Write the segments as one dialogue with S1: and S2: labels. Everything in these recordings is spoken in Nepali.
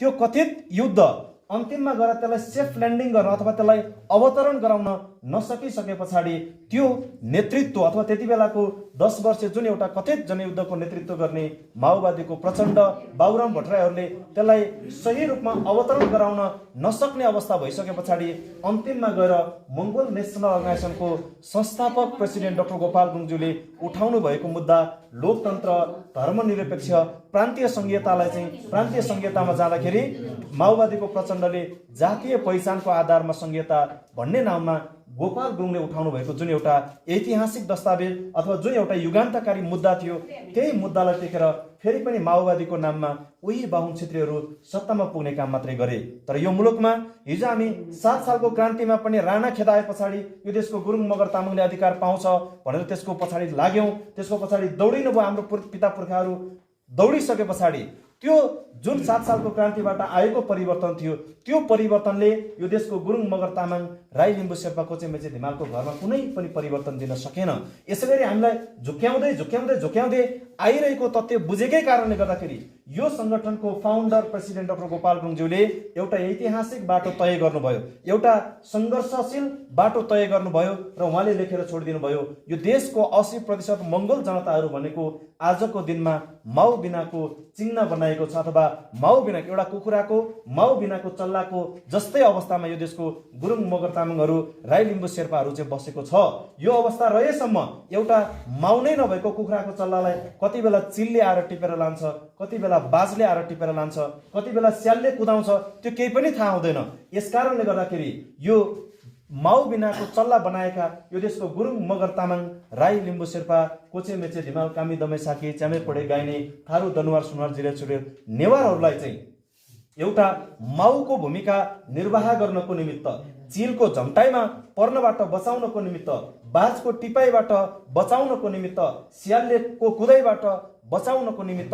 S1: त्यो कथित युद्ध अन्तिममा गएर त्यसलाई सेफ ल्यान्डिङ गर्न अथवा त्यसलाई अवतरण गराउन नसकिसके पछाडि त्यो नेतृत्व अथवा त्यति बेलाको 10 वर्षीय जुन एउटा कथित जनयुद्धको नेतृत्व गर्ने माओवादीको प्रचण्ड बाबुराम भट्टराईहरूले त्यसलाई सही रूपमा अवतरण गराउन नसक्ने अवस्था भइसके पछाडि अन्तिममा गएर मङ्गोल नेसनल अर्गनाइजेसनको संस्थापक प्रेसिडेन्ट डाक्टर गोपाल गुरुङज्यूले उठाउनु भएको मुद्दा लोकतन्त्र, धर्मनिरपेक्ष, प्रान्तीय संघीयतालाई चाहिँ प्रान्तीय संघीयतामा जाँदाखेरि माओवादीको प्रचण्डले जातीय पहिचानको आधारमा संघीयता भन्ने नाममा गोपाल गुरुङले उठाउनु भएको जुन एउटा ऐतिहासिक दस्तावेज अथवा जुन एउटा युगान्तकारी मुद्दा थियो त्यही मुद्दालाई टेकेर फेरि पनि माओवादीको नाममा उही बाहुन क्षेत्रीहरू सत्तामा पुग्ने काम मात्रै गरे। तर यो मुलुकमा हिजो हामी 7 सालको क्रान्तिमा पनि राणा खेदाए पछाडि यो देशको गुरुङ मगर तामाङले अधिकार पाउँछ भनेर त्यसको पछाडि लाग्यौं, त्यसको पछाडि दौडिनु भयो हाम्रो पिता पुर्खाहरू। दौडिसके पछाडि त्यो जुन 7 सालको क्रान्तिबाट आएको परिवर्तन थियो त्यो परिवर्तनले यो देशको गुरुङ मगर तामाङ, राई, लिम्बू, शेर्पा, कोचे, मेचे, धिमालको घरमा कुनै पनि परिवर्तन दिन सकेन। यसैगरी हामीलाई झुक्याउँदै आइरहेको तथ्य बुझेकै कारणले गर्दाखेरि यो संगठनको फाउन्डर प्रेसिडेन्ट डाक्टर गोपाल गुरुङज्यूले एउटा ऐतिहासिक बाटो तय गर्नुभयो, एउटा संघर्षशील बाटो तय गर्नुभयो र उहाँले लेखेर छोडिदिनु भयो यो देशको 80% मंगोल जनताहरू भनेको आजको दिनमा माउ बिनाको चिन्ह बनाएको छ अथवा माउ बिनाको एउटा कुखुराको माउ बिनाको चल्लाको जस्तै अवस्थामा यो देशको गुरुङ मगर तामाङहरू, राई, लिम्बू, शेर्पाहरू चाहिँ बसेको छ। यो अवस्था रहेसम्म एउटा माउ नै नभएको कुखुराको चल्लालाई कति बेला चिलले आएर टिपेर लान्छ, कति बेला बाजले आएर टिपेर लान्छ, कति बेला स्यालले कुदाउँछ, त्यो केही पनि थाहा हुँदैन। यसकारणले गर्दाखेरि यो माउ बिनाको चल्ला बनाएका यो देशको गुरुङ मगर तामाङ, राई, लिम्बू, शेर्पा, कोचे, मेचे, धिमाल, कामी, दमै, साकी, च्यामे, पढे, गाइने, थारू, दनुवार, सुनवार, जिरे, चुरेल, नेवारहरूलाई चाहिँ एउटा माउको भूमिका निर्वाह गर्नको निमित्त, चिलको झम्टाइमा पर्नबाट बचाउनको निमित्त, बाजको टिपाइबाट बचाउनको निमित्त, स्यालको कुदाइबाट बचाउनको निमित्त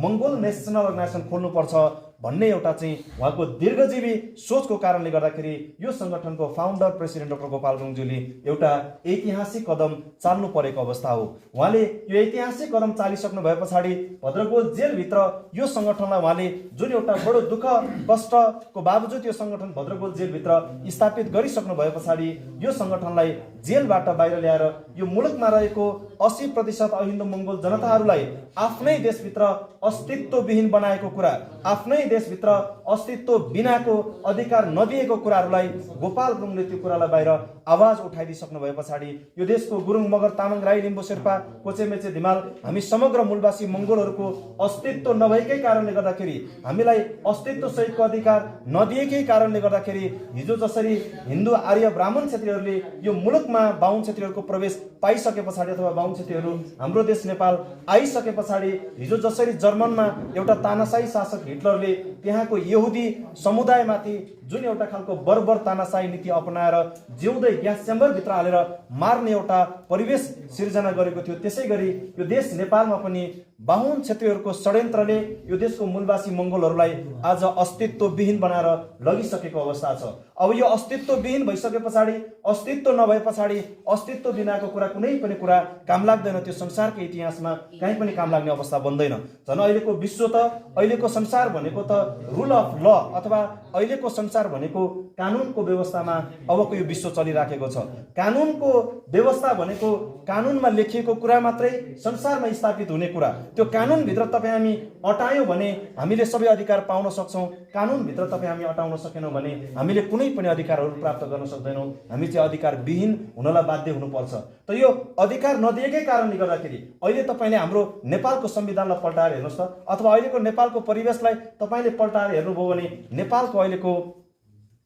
S1: मङ्गोल नेसनल अर्गनाइजेसन खोल्नुपर्छ भन्ने एउटा चाहिँ उहाँको दीर्घजीवी सोचको कारणले गर्दाखेरि यो संगठनको फाउन्डर प्रेसिडेन्ट डाक्टर गोपाल गुरुङज्यूले एउटा ऐतिहासिक कदम चाल्नु परेको अवस्था हो। उहाँले यो ऐतिहासिक कदम चालिसक्नु भए पछाडि भद्रकोट जेलभित्र यो संगठनलाई उहाँले जुन एउटा बडो दुःख कष्टको बावजुद यो संगठन भद्रकोट जेलभित्र स्थापित गरिसक्नु भए पछाडि यो संगठनलाई जेलबाट बाहिर ल्याएर यो मुलुकमा रहेको 80% अहिन्दू मंगोल जनताहरूलाई आफ्नै देशभित्र अस्तित्वविहीन बनाएको कुरा, आफ्नै देशभित्र अस्तित्व बिनाको अधिकार नदिएको कुराहरूलाई गोपाल गुरुङले त्यो कुरालाई बाहिर आवाज उठाइदिसक्नु भए पछाडि यो देशको गुरुङ मगर तामाङ, राई, लिम्बू, शेर्पा, कोचे, मेचे, धिमाल हामी समग्र मूलवासी मंगोलहरूको अस्तित्व नभएकै कारणले गर्दाखेरि, हामीलाई अस्तित्व सहितको अधिकार नदिएकै कारणले गर्दाखेरि हिजो जसरी हिन्दू, आर्य, ब्राह्मण क्षेत्रीहरूले यो मुलुकमा बाहुन क्षेत्रीहरूको प्रवेश पाइसके पछाडि अथवा बाहुन क्षेत्रीहरू हाम्रो देश नेपाल आइसके पछाडि हिजो जसरी जर्मनमा एउटा तानाशाही शासक हिटलरले त्यहाँको यहुदी समुदायमाथि जुन एउटा खालको बर्बर तानाशाही नीति अपनाएर जिउँदै ग्यास च्याम्बरभित्र हालेर मार्ने एउटा परिवेश सिर्जना गरेको थियो, त्यसै गरी यो देश नेपालमा पनि बाहुन क्षेत्रीहरूको षड्यन्त्रले यो देशको मूलवासी मंगोलहरूलाई आज अस्तित्वविहीन बनाएर लगिसकेको अवस्था छ। अब यो अस्तित्वविहीन भइसके पछाडि, अस्तित्व नभए पछाडि अस्तित्व बिनाको कुरा कुनै पनि कुरा काम लाग्दैन। त्यो संसारको इतिहासमा कहीँ पनि काम लाग्ने अवस्था बन्दैन। झन् अहिलेको विश्व त, अहिलेको संसार भनेको त रुल अफ ल अथवा अहिलेको संसार भनेको कानुनको व्यवस्थामा अबको यो विश्व चलिराखेको छ। कानुनको व्यवस्था भनेको कानुनमा लेखिएको कुरा मात्रै संसारमा स्थापित हुने कुरा। त्यो कानुनभित्र तपाईँ हामी अटायौँ भने हामीले सबै अधिकार पाउन सक्छौँ, कानुनभित्र तपाईँ हामी अटाउन सकेनौँ भने हामीले कुनै पनि अधिकारहरू प्राप्त गर्न सक्दैनौँ। हामी चाहिँ अधिकार विहीन हुनलाई बाध्य हुनुपर्छ। त यो अधिकार नदिएकै कारणले गर्दाखेरि अहिले तपाईँले हाम्रो नेपालको संविधानलाई पल्टाएर हेर्नुहोस् त, अथवा अहिलेको नेपालको परिवेशलाई तपाईँले पल्टाएर हेर्नुभयो भने नेपालको अहिलेको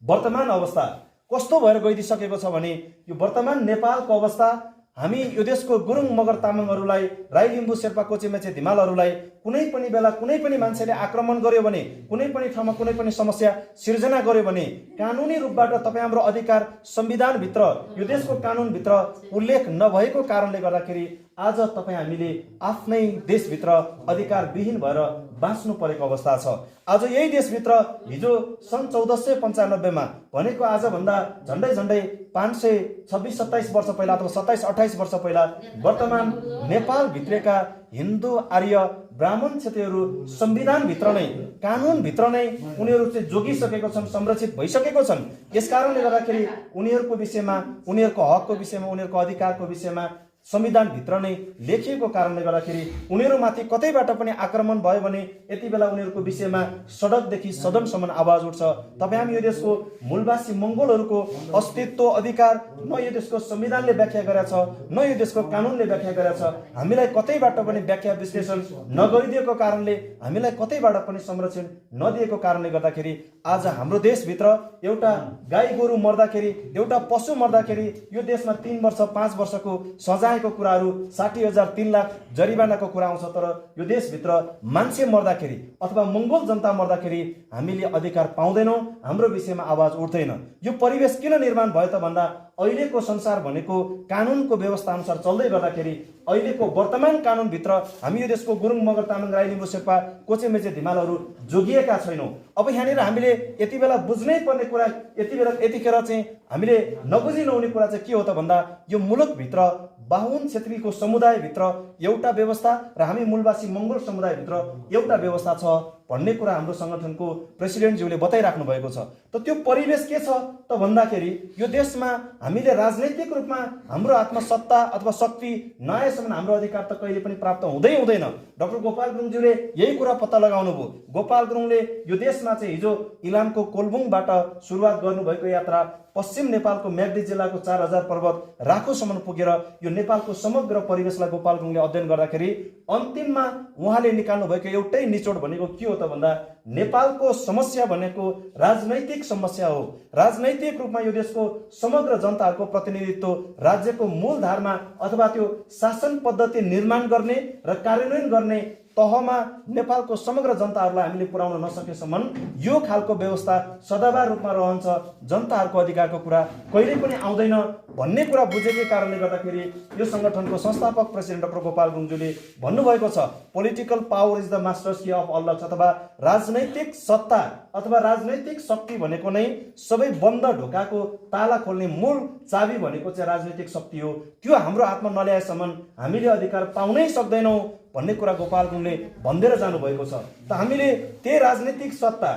S1: वर्तमान अवस्था कस्तो भएर गइदिसकेको छ भने यो वर्तमान नेपालको अवस्था हामी यो देशको गुरुङ मगर तामाङहरूलाई, राई, लिम्बू, शेर्पा, कोचे, मेचे, धिमालहरूलाई कुनै पनि बेला कुनै पनि मान्छेले आक्रमण गर्यो भने, कुनै पनि ठाउँमा कुनै पनि समस्या सिर्जना गर्यो भने कानुनी रूपबाट तपाईँ हाम्रो अधिकार संविधानभित्र, यो देशको कानुनभित्र उल्लेख नभएको कारणले गर्दाखेरि आज तपाईँ हामीले आफ्नै देशभित्र अधिकार विहीन भएर बाँच्नु परेको अवस्था छ। आज यही देशभित्र हिजो सन् 1495 मा भनेको आजभन्दा झन्डै 526-27 वर्ष पहिला अथवा 27-28 वर्ष पहिला वर्तमान नेपाल भित्रका हिन्दू, आर्य, ब्राह्मण क्षेत्रीहरू संविधानभित्र नै कानुनभित्र नै उनीहरू चाहिँ जोगिसकेको छन्, संरक्षित भइसकेको छन्। यसकारणले गर्दाखेरि उनीहरूको विषयमा, उनीहरूको हकको विषयमा, उनीहरूको अधिकारको विषयमा संविधानभित्र नै लेखिएको कारणले गर्दाखेरि उनीहरूमाथि कतैबाट पनि आक्रमण भयो भने यति बेला उनीहरूको विषयमा सडकदेखि सदनसम्म आवाज उठ्छ। तपाईँ हामी यो देशको मूलवासी मङ्गोलहरूको अस्तित्व, अधिकार न यो देशको संविधानले व्याख्या गरेको छ, न यो देशको कानुनले व्याख्या गरेको छ। हामीलाई कतैबाट पनि व्याख्या विश्लेषण नगरिदिएको कारणले, हामीलाई कतैबाट पनि संरक्षण नदिएको कारणले गर्दाखेरि आज हाम्रो देशभित्र एउटा गाई गोरु मर्दाखेरि, एउटा पशु मर्दाखेरि यो देशमा 3 वर्ष 5 वर्षको सजायको कुराहरू, 60,000 3 लाख जरिवानाको कुरा आउँछ। तर यो देशभित्र मान्छे मर्दाखेरि अथवा मङ्गोल जनता मर्दाखेरि हामीले अधिकार पाउँदैनौँ, हाम्रो विषयमा आवाज उठ्दैन। यो परिवेश किन निर्माण भयो त भन्दा अहिलेको संसार भनेको कानुनको व्यवस्था अनुसार चल्दै गर्दाखेरि अहिलेको वर्तमान कानुनभित्र हामी यो देशको गुरुङ, मगर, तामाङ, राई, लिम्बू, शेर्पा, कोचे, मेचे, धिमालहरू जोगिएका छैनौँ। अब यहाँनिर हामीले यति बेला बुझ्नै पर्ने कुरा, यतिखेर चाहिँ हामीले नबुझि नहुने कुरा चाहिँ के हो त भन्दा यो मुलुकभित्र बाहुन क्षेत्रीको समुदायभित्र एउटा व्यवस्था र हामी मूलवासी मङ्गोल समुदायभित्र एउटा व्यवस्था छ भन्ने कुरा हाम्रो सङ्गठनको प्रेसिडेन्टज्यूले बताइराख्नु भएको छ। त त्यो परिवेश के छ त भन्दाखेरि यो देशमा हामीले राजनैतिक रूपमा हाम्रो हातमा सत्ता अथवा शक्ति नआएसम्म हाम्रो अधिकार त कहिले पनि प्राप्त हुँदैन। डाक्टर गोपाल गुरुङज्यूले यही कुरा पत्ता लगाउनु भयो। गोपाल गुरुङले यो देशमा चाहिँ हिजो इलामको कोलबुङबाट सुरुवात गर्नुभएको यात्रा पश्चिम नेपालको म्याग्दी जिल्लाको 4000 पर्वत राखोसम्म पुगेर यो नेपालको समग्र परिवेशलाई गोपाल गुरुङले अध्ययन गर्दाखेरि अन्तिममा उहाँले निकाल्नु भएको एउटै निचोड भनेको के हो त भन्दा नेपालको समस्या भनेको राजनैतिक समस्या हो। राजनैतिक रूपमा यो देशको समग्र जनताहरूको प्रतिनिधित्व राज्यको मूलधारमा अथवा त्यो शासन पद्धति निर्माण गर्ने र कार्यान्वयन गर्ने तहमा नेपालको समग्र जनताहरूलाई हामीले पुर्याउन नसकेसम्म यो खालको व्यवस्था सदाबार रूपमा रहन्छ, जनताहरूको अधिकारको कुरा कहिल्यै पनि आउँदैन भन्ने कुरा बुझेकै कारणले गर्दाखेरि यो सङ्गठनको संस्थापक प्रेसिडेन्ट डाक्टर गोपाल गुरुङज्यूले भन्नुभएको छ, political power is the master's key of all locks, अथवा राजनैतिक सत्ता अथवा राजनैतिक शक्ति भनेको नै सबै बन्द ढोकाको ताला खोल्ने मूल चाबी भनेको चाहिँ राजनैतिक शक्ति हो। त्यो हाम्रो हातमा नल्याएसम्म हामीले अधिकार पाउनै सक्दैनौँ भन्ने कुरा गोपाल गुरुङले भन्दै जानुभएको छ। त हामीले त्यही राजनैतिक सत्ता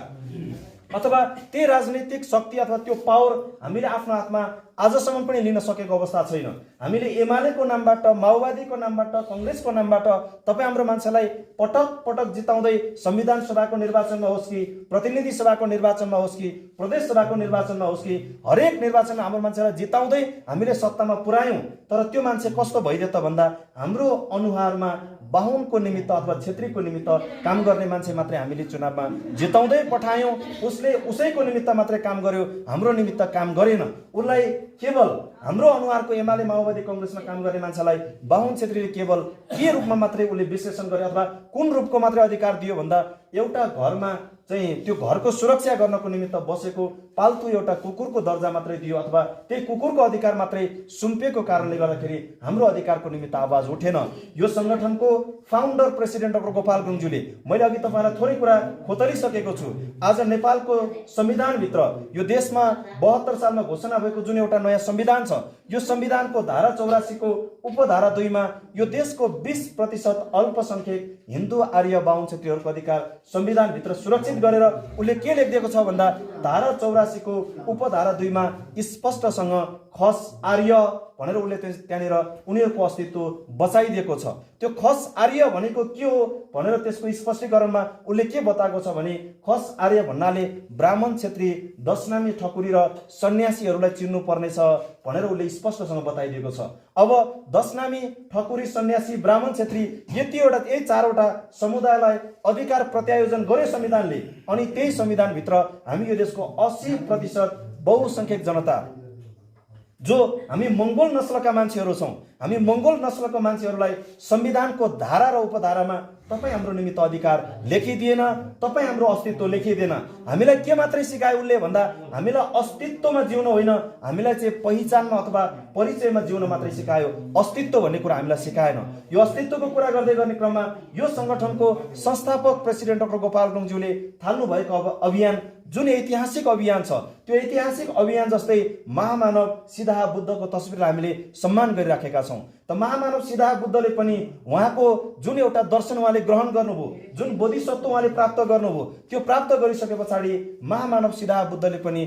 S1: अथवा त्यही राजनैतिक शक्ति अथवा त्यो पावर हामीले आफ्नो हातमा आजसम्म पनि लिन सकेको अवस्था छैन। हामीले एमालेको नामबाट, माओवादीको नामबाट, कङ्ग्रेसको नामबाट तपाईँ हाम्रो मान्छेलाई पटक पटक जिताउँदै संविधान सभाको निर्वाचनमा होस् कि प्रतिनिधि सभाको निर्वाचनमा होस् कि प्रदेश सभाको निर्वाचनमा होस् कि हरेक निर्वाचनमा हाम्रो मान्छेलाई जिताउँदै हामीले सत्तामा पुर्यायौँ। तर त्यो मान्छे कस्तो भइदियो त भन्दा हाम्रो अनुहारमा बाहुनको निमित्त अथवा क्षेत्रीको निमित्त काम गर्ने मान्छे मात्रै हामीले चुनावमा जिताउँदै पठायौँ। उसले उसैको निमित्त मात्रै काम गर्यो, हाम्रो निमित्त काम गरेन। उसलाई केवल हाम्रो अनुहारको एमाले, माओवादी, कङ्ग्रेसमा काम गर्ने मान्छेलाई बाहुन क्षेत्रीले केवल के रूपमा मात्रै उसले विश्लेषण गरे अथवा कुन रूपको मात्रै अधिकार दियो भन्दा एउटा घरमा चाहिँ त्यो घरको सुरक्षा गर्नको निमित्त बसेको पाल्तु एउटा कुकुरको दर्जा मात्रै दियो अथवा त्यही कुकुरको अधिकार मात्रै सुम्पिएको कारणले गर्दाखेरि हाम्रो अधिकारको निमित्त आवाज उठेन। यो सङ्गठनको फाउन्डर प्रेसिडेन्ट डाक्टर गोपाल गुरुङज्यूले, मैले अघि तपाईँलाई थोरै कुरा खोतलिसकेको छु, आज नेपालको संविधानभित्र यो देशमा 72 सालमा घोषणा भएको जुन एउटा नयाँ संविधान छ, यो संविधानको धारा 84 को उपधारा 2 मा यो देशको 20% अल्पसंख्यक हिन्दू, आर्य, बाहुन क्षेत्रीहरूको अधिकार संविधानभित्र सुरक्षित गरेर उसले के लेखिदिएको छ भन्दा धारा 84 को उपधारा 2 मा स्पष्टसँग खस आर्य भनेर उसले त्यहाँनिर उनीहरूको अस्तित्व बचाइदिएको छ। त्यो खस आर्य भनेको के हो भनेर त्यसको स्पष्टीकरणमा उसले के बताएको छ भने खस आर्य भन्नाले ब्राह्मण, क्षेत्री, दशनामी, ठकुरी र सन्यासीहरूलाई चिन्नु पर्नेछ भनेर उसले स्पष्टसँग बताइदिएको छ। अब दशनामी, ठकुरी, सन्यासी, ब्राह्मण, क्षेत्री यही 4वटा समुदायलाई अधिकार प्रत्यायोजन गर्यो संविधानले। अनि त्यही संविधानभित्र हामी यो देशको 80% बहुसंख्यक जनता जो हामी मङ्गोल नस्लका मान्छेहरू छौँ, हामी मङ्गोल नस्लका मान्छेहरूलाई संविधानको धारा र उपधारामा तपाईँ हाम्रो निमित्त अधिकार लेखिदिएन, तपाईँ हाम्रो अस्तित्व लेखिदिएन। हामीलाई के मात्रै सिकायो उसले भन्दा हामीलाई अस्तित्वमा जिउन होइन, हामीलाई चाहिँ पहिचानमा अथवा परिचयमा जिउन मात्रै सिकायो, अस्तित्व भन्ने कुरा हामीलाई सिकाएन। यो अस्तित्वको कुरा गर्दै गर्ने क्रममा यो सङ्गठनको संस्थापक प्रेसिडेन्ट डाक्टर गोपाल गुरुङज्यूले थाल्नु भएको अभियान जुन ऐतिहासिक अभियान छ, त्यो ऐतिहासिक अभियान जस्तै महामानव सिधा बुद्धको तस्बिरलाई हामीले सम्मान गरिराखेका छौँ। त महामानव सिद्धार्थ बुद्धले पनि उहाँको जुन एउटा दर्शन उहाँले ग्रहण गर्नुभयो, जुन बोधिसत्व उहाँले प्राप्त गर्नुभयो, त्यो प्राप्त गरिसके पछाडि महामानव सिद्धार्थ बुद्धले पनि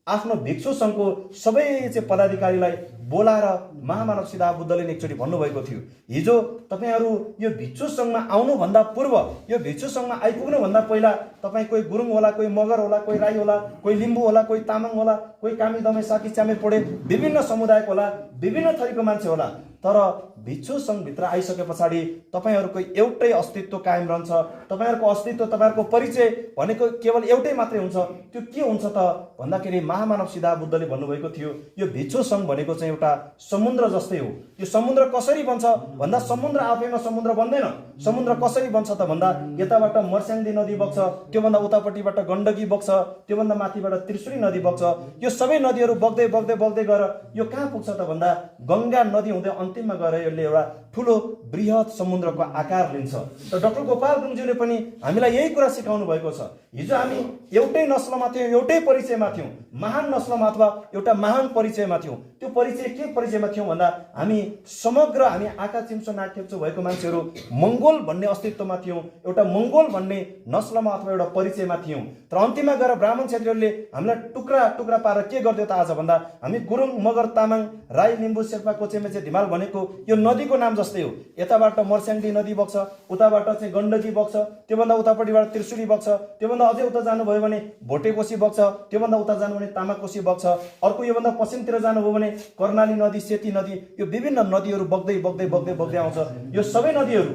S1: आफ्नो भिक्षु सङ्घको सबै चाहिँ पदाधिकारीलाई बोलाएर महामानव सिद्धार्थ बुद्धले एकचोटि भन्नुभएको थियो, हिजो तपाईहरू यो भिक्षु सङ्घमा आउनुभन्दा पूर्व, यो भिक्षु सङ्घमा आइपुग्नुभन्दा पहिला तपाईँ कोही गुरुङ होला, कोही मगर होला, कोही राई होला, कोही लिम्बू होला, कोही तामाङ होला, कोही कामी दमाई साकी च्यामे पोडे, विभिन्न समुदायको होला, विभिन्न थरीको मान्छे होला। तर भिक्षु सङ्घभित्र आइसके पछाडि तपाईँहरूको एउटै अस्तित्व कायम रहन्छ। तपाईँहरूको अस्तित्व, तपाईँहरूको परिचय भनेको केवल एउटै मात्रै हुन्छ। त्यो के हुन्छ त भन्दाखेरि महामानव सिद्धार्थ बुद्धले भन्नुभएको थियो, यो भिक्षु सङ्घ भनेको चाहिँ एउटा समुद्र जस्तै हो। यो समुद्र कसरी बन्छ भन्दा समुद्र आफैमा समुद्र बन्दैन। समुद्र कसरी बन्छ त भन्दा यताबाट मर्स्याङ्दी नदी बग्छ, त्योभन्दा उतापट्टिबाट गण्डकी बग्छ, त्योभन्दा माथिबाट त्रिशुली नदी बग्छ। यो सबै नदीहरू बग्दै बग्दै बग्दै गएर यो कहाँ पुग्छ त भन्दा गङ्गा नदी हुँदै अन्तिममा गएर यसले एउटा ठुलो बृहत समुद्रको आकार लिन्छ। र डाक्टर गोपाल गुरुङज्यूले पनि हामीलाई यही कुरा सिकाउनु भएको छ। हिजो हामी एउटै नस्लमा थियौँ, एउटै परिचयमा थियौँ, महान नस्लमा अथवा एउटा महान परिचयमा थियौँ। त्यो परिचय के परिचयमा थियौँ भन्दा हामी समग्र, हामी आँखा चिम्सो नाक थेप्चो भएको मान्छेहरू मङ्गोल भन्ने अस्तित्वमा थियौँ, एउटा मङ्गोल भन्ने नस्लमा अथवा एउटा परिचयमा थियौँ। तर अन्तिममा गएर ब्राह्मण क्षेत्रीहरूले हामीलाई टुक्रा टुक्रा पारेर के गरिदियो त आज भन्दा हामी गुरुङ, मगर, तामाङ, राई, लिम्बू, शेर्पा, कोचे, मेचे, धिमाल भनेको यो नदीको नाम जस्तै हो। यताबाट मर्स्याङ्दी नदी बग्छ, उताबाट चाहिँ गण्डकी बग्छ, त्योभन्दा उतापट्टिबाट त्रिशुली बग्छ, त्योभन्दा अझै उता जानुभयो भने भोटेकोशी बग्छ, त्योभन्दा उता जानु भने तामाकोशी बग्छ, अर्को योभन्दा पश्चिमतिर जानुभयो भने कर्णाली नदी, सेती नदी, यो विभिन्न नदीहरू बग्दै बग्दै बग्दै बग्दै आउँछ। यो सबै नदीहरू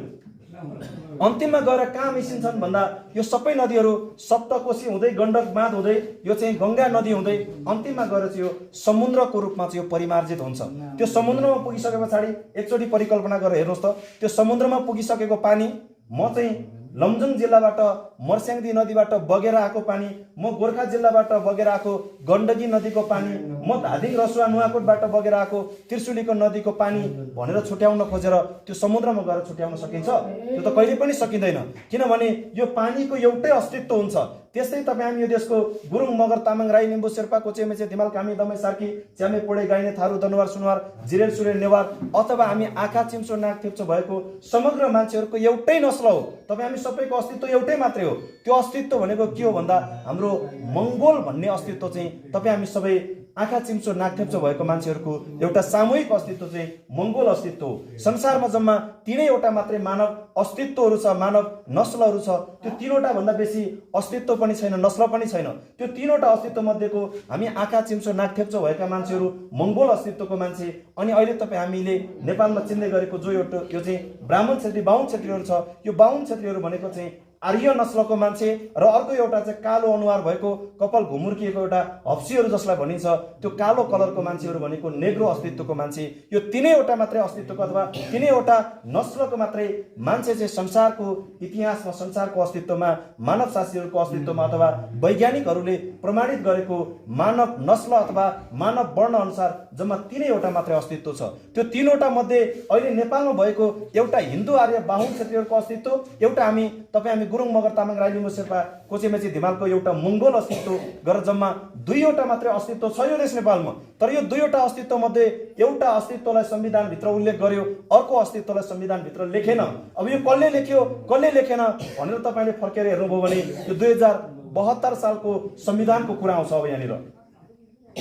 S1: अन्तिममा गएर कहाँ मिसिन्छन् भन्दा यो सबै नदीहरू सप्तकोशी हुँदै, गण्डक बाँध हुँदै, यो चाहिँ गङ्गा नदी हुँदै अन्तिममा गएर चाहिँ यो समुद्रको रूपमा चाहिँ यो परिमार्जित हुन्छ। त्यो समुद्रमा पुगिसके पछाडि एकचोटि परिकल्पना गरेर हेर्नुहोस् त, त्यो समुद्रमा पुगिसकेको पानी म चाहिँ लमजुङ जिल्लाबाट मर्स्याङ्दी नदीबाट बगेर आएको पानी, म गोर्खा जिल्लाबाट बगेर आएको गण्डकी नदीको पानी, म धादिङ, रसुवा, नुवाकोटबाट बगेर आएको त्रिशुलीको नदीको पानी भनेर छुट्याउन खोजेर त्यो समुद्रमा गएर छुट्याउन सकिन्छ? त्यो त कहिले पनि सकिँदैन, किनभने यो पानीको एउटै अस्तित्व हुन्छ। त्यस्तै तपाईँ हामी यो देशको गुरुङ, मगर, तामाङ, राई, लिम्बू, शेर्पा, कोचे, मेचे, धिमाल, कामी दमाई सार्की च्यामे पोडे, गाइने, थारू, दनुवार, सुनवार, जिरेल, सुरेल, नेवार अथवा हामी आँखा चिम्सो नाक थेप्चो भएको समग्र मान्छेहरूको एउटै नस्ल हो। तपाईँ हामी सबैको अस्तित्व एउटै मात्रै हो। त्यो अस्तित्व भनेको के हो भन्दा हाम्रो मङ्गोल भन्ने अस्तित्व चाहिँ तपाईँ हामी सबै आँखा चिम्सो नाक थेप्चो भएको मान्छेहरूको एउटा सामूहिक अस्तित्व चाहिँ मङ्गोल अस्तित्व हो। संसारमा जम्मा 3वटा मात्रै मानव अस्तित्वहरू छ, मानव नस्लहरू छ। त्यो 3वटा भन्दा बेसी अस्तित्व पनि छैन, नस्ल पनि छैन। त्यो 3वटा अस्तित्व मध्येको हामी आँखा चिम्सो नाक थेप्चो भएका मान्छेहरू मङ्गोल अस्तित्वको मान्छे। अनि अहिले तपाईँ हामीले नेपालमा चिन्दै गरेको जो एउटा यो चाहिँ ब्राह्मण क्षेत्री, बाहुन क्षेत्रीहरू छ, यो बाहुन क्षेत्रीहरू भनेको चाहिँ आर्य नस्लको मान्छे र अर्को एउटा चाहिँ कालो अनुहार भएको, कपाल घुमुर्किएको एउटा हप्सीहरू जसलाई भनिन्छ, त्यो कालो कलरको मान्छेहरू भनेको नेग्रो अस्तित्वको मान्छे। यो 3वटा मात्रै अस्तित्वको अथवा 3वटा नस्लको मात्रै मान्छे चाहिँ संसारको इतिहासमा, संसारको अस्तित्वमा, मानव शास्त्रीहरूको अस्तित्वमा अथवा वैज्ञानिकहरूले प्रमाणित गरेको मानव नस्ल अथवा मानव वर्ण अनुसार जम्मा 3वटा मात्रै अस्तित्व छ। त्यो 3वटा मध्ये अहिले नेपालमा भएको एउटा हिन्दू आर्य बाहुन क्षेत्रीहरूको अस्तित्व, एउटा हामी तपाईँ हामी गुरुङ, मगर, तामाङ, राई, लिम्बू, शेर्पा, कोचे, मेचे, धिमालको एउटा मङ्गोल अस्तित्व गरेर जम्मा 2वटा मात्रै अस्तित्व छ यो देश नेपालमा। तर यो 2वटा अस्तित्व मध्ये एउटा अस्तित्वलाई संविधानभित्र उल्लेख गर्यो, अर्को अस्तित्वलाई संविधानभित्र लेखेन। अब यो कसले लेख्यो, कसले लेखेन भनेर तपाईँले फर्केर हेर्नुभयो भने यो 2072 सालको संविधानको कुरा आउँछ। अब यहाँनिर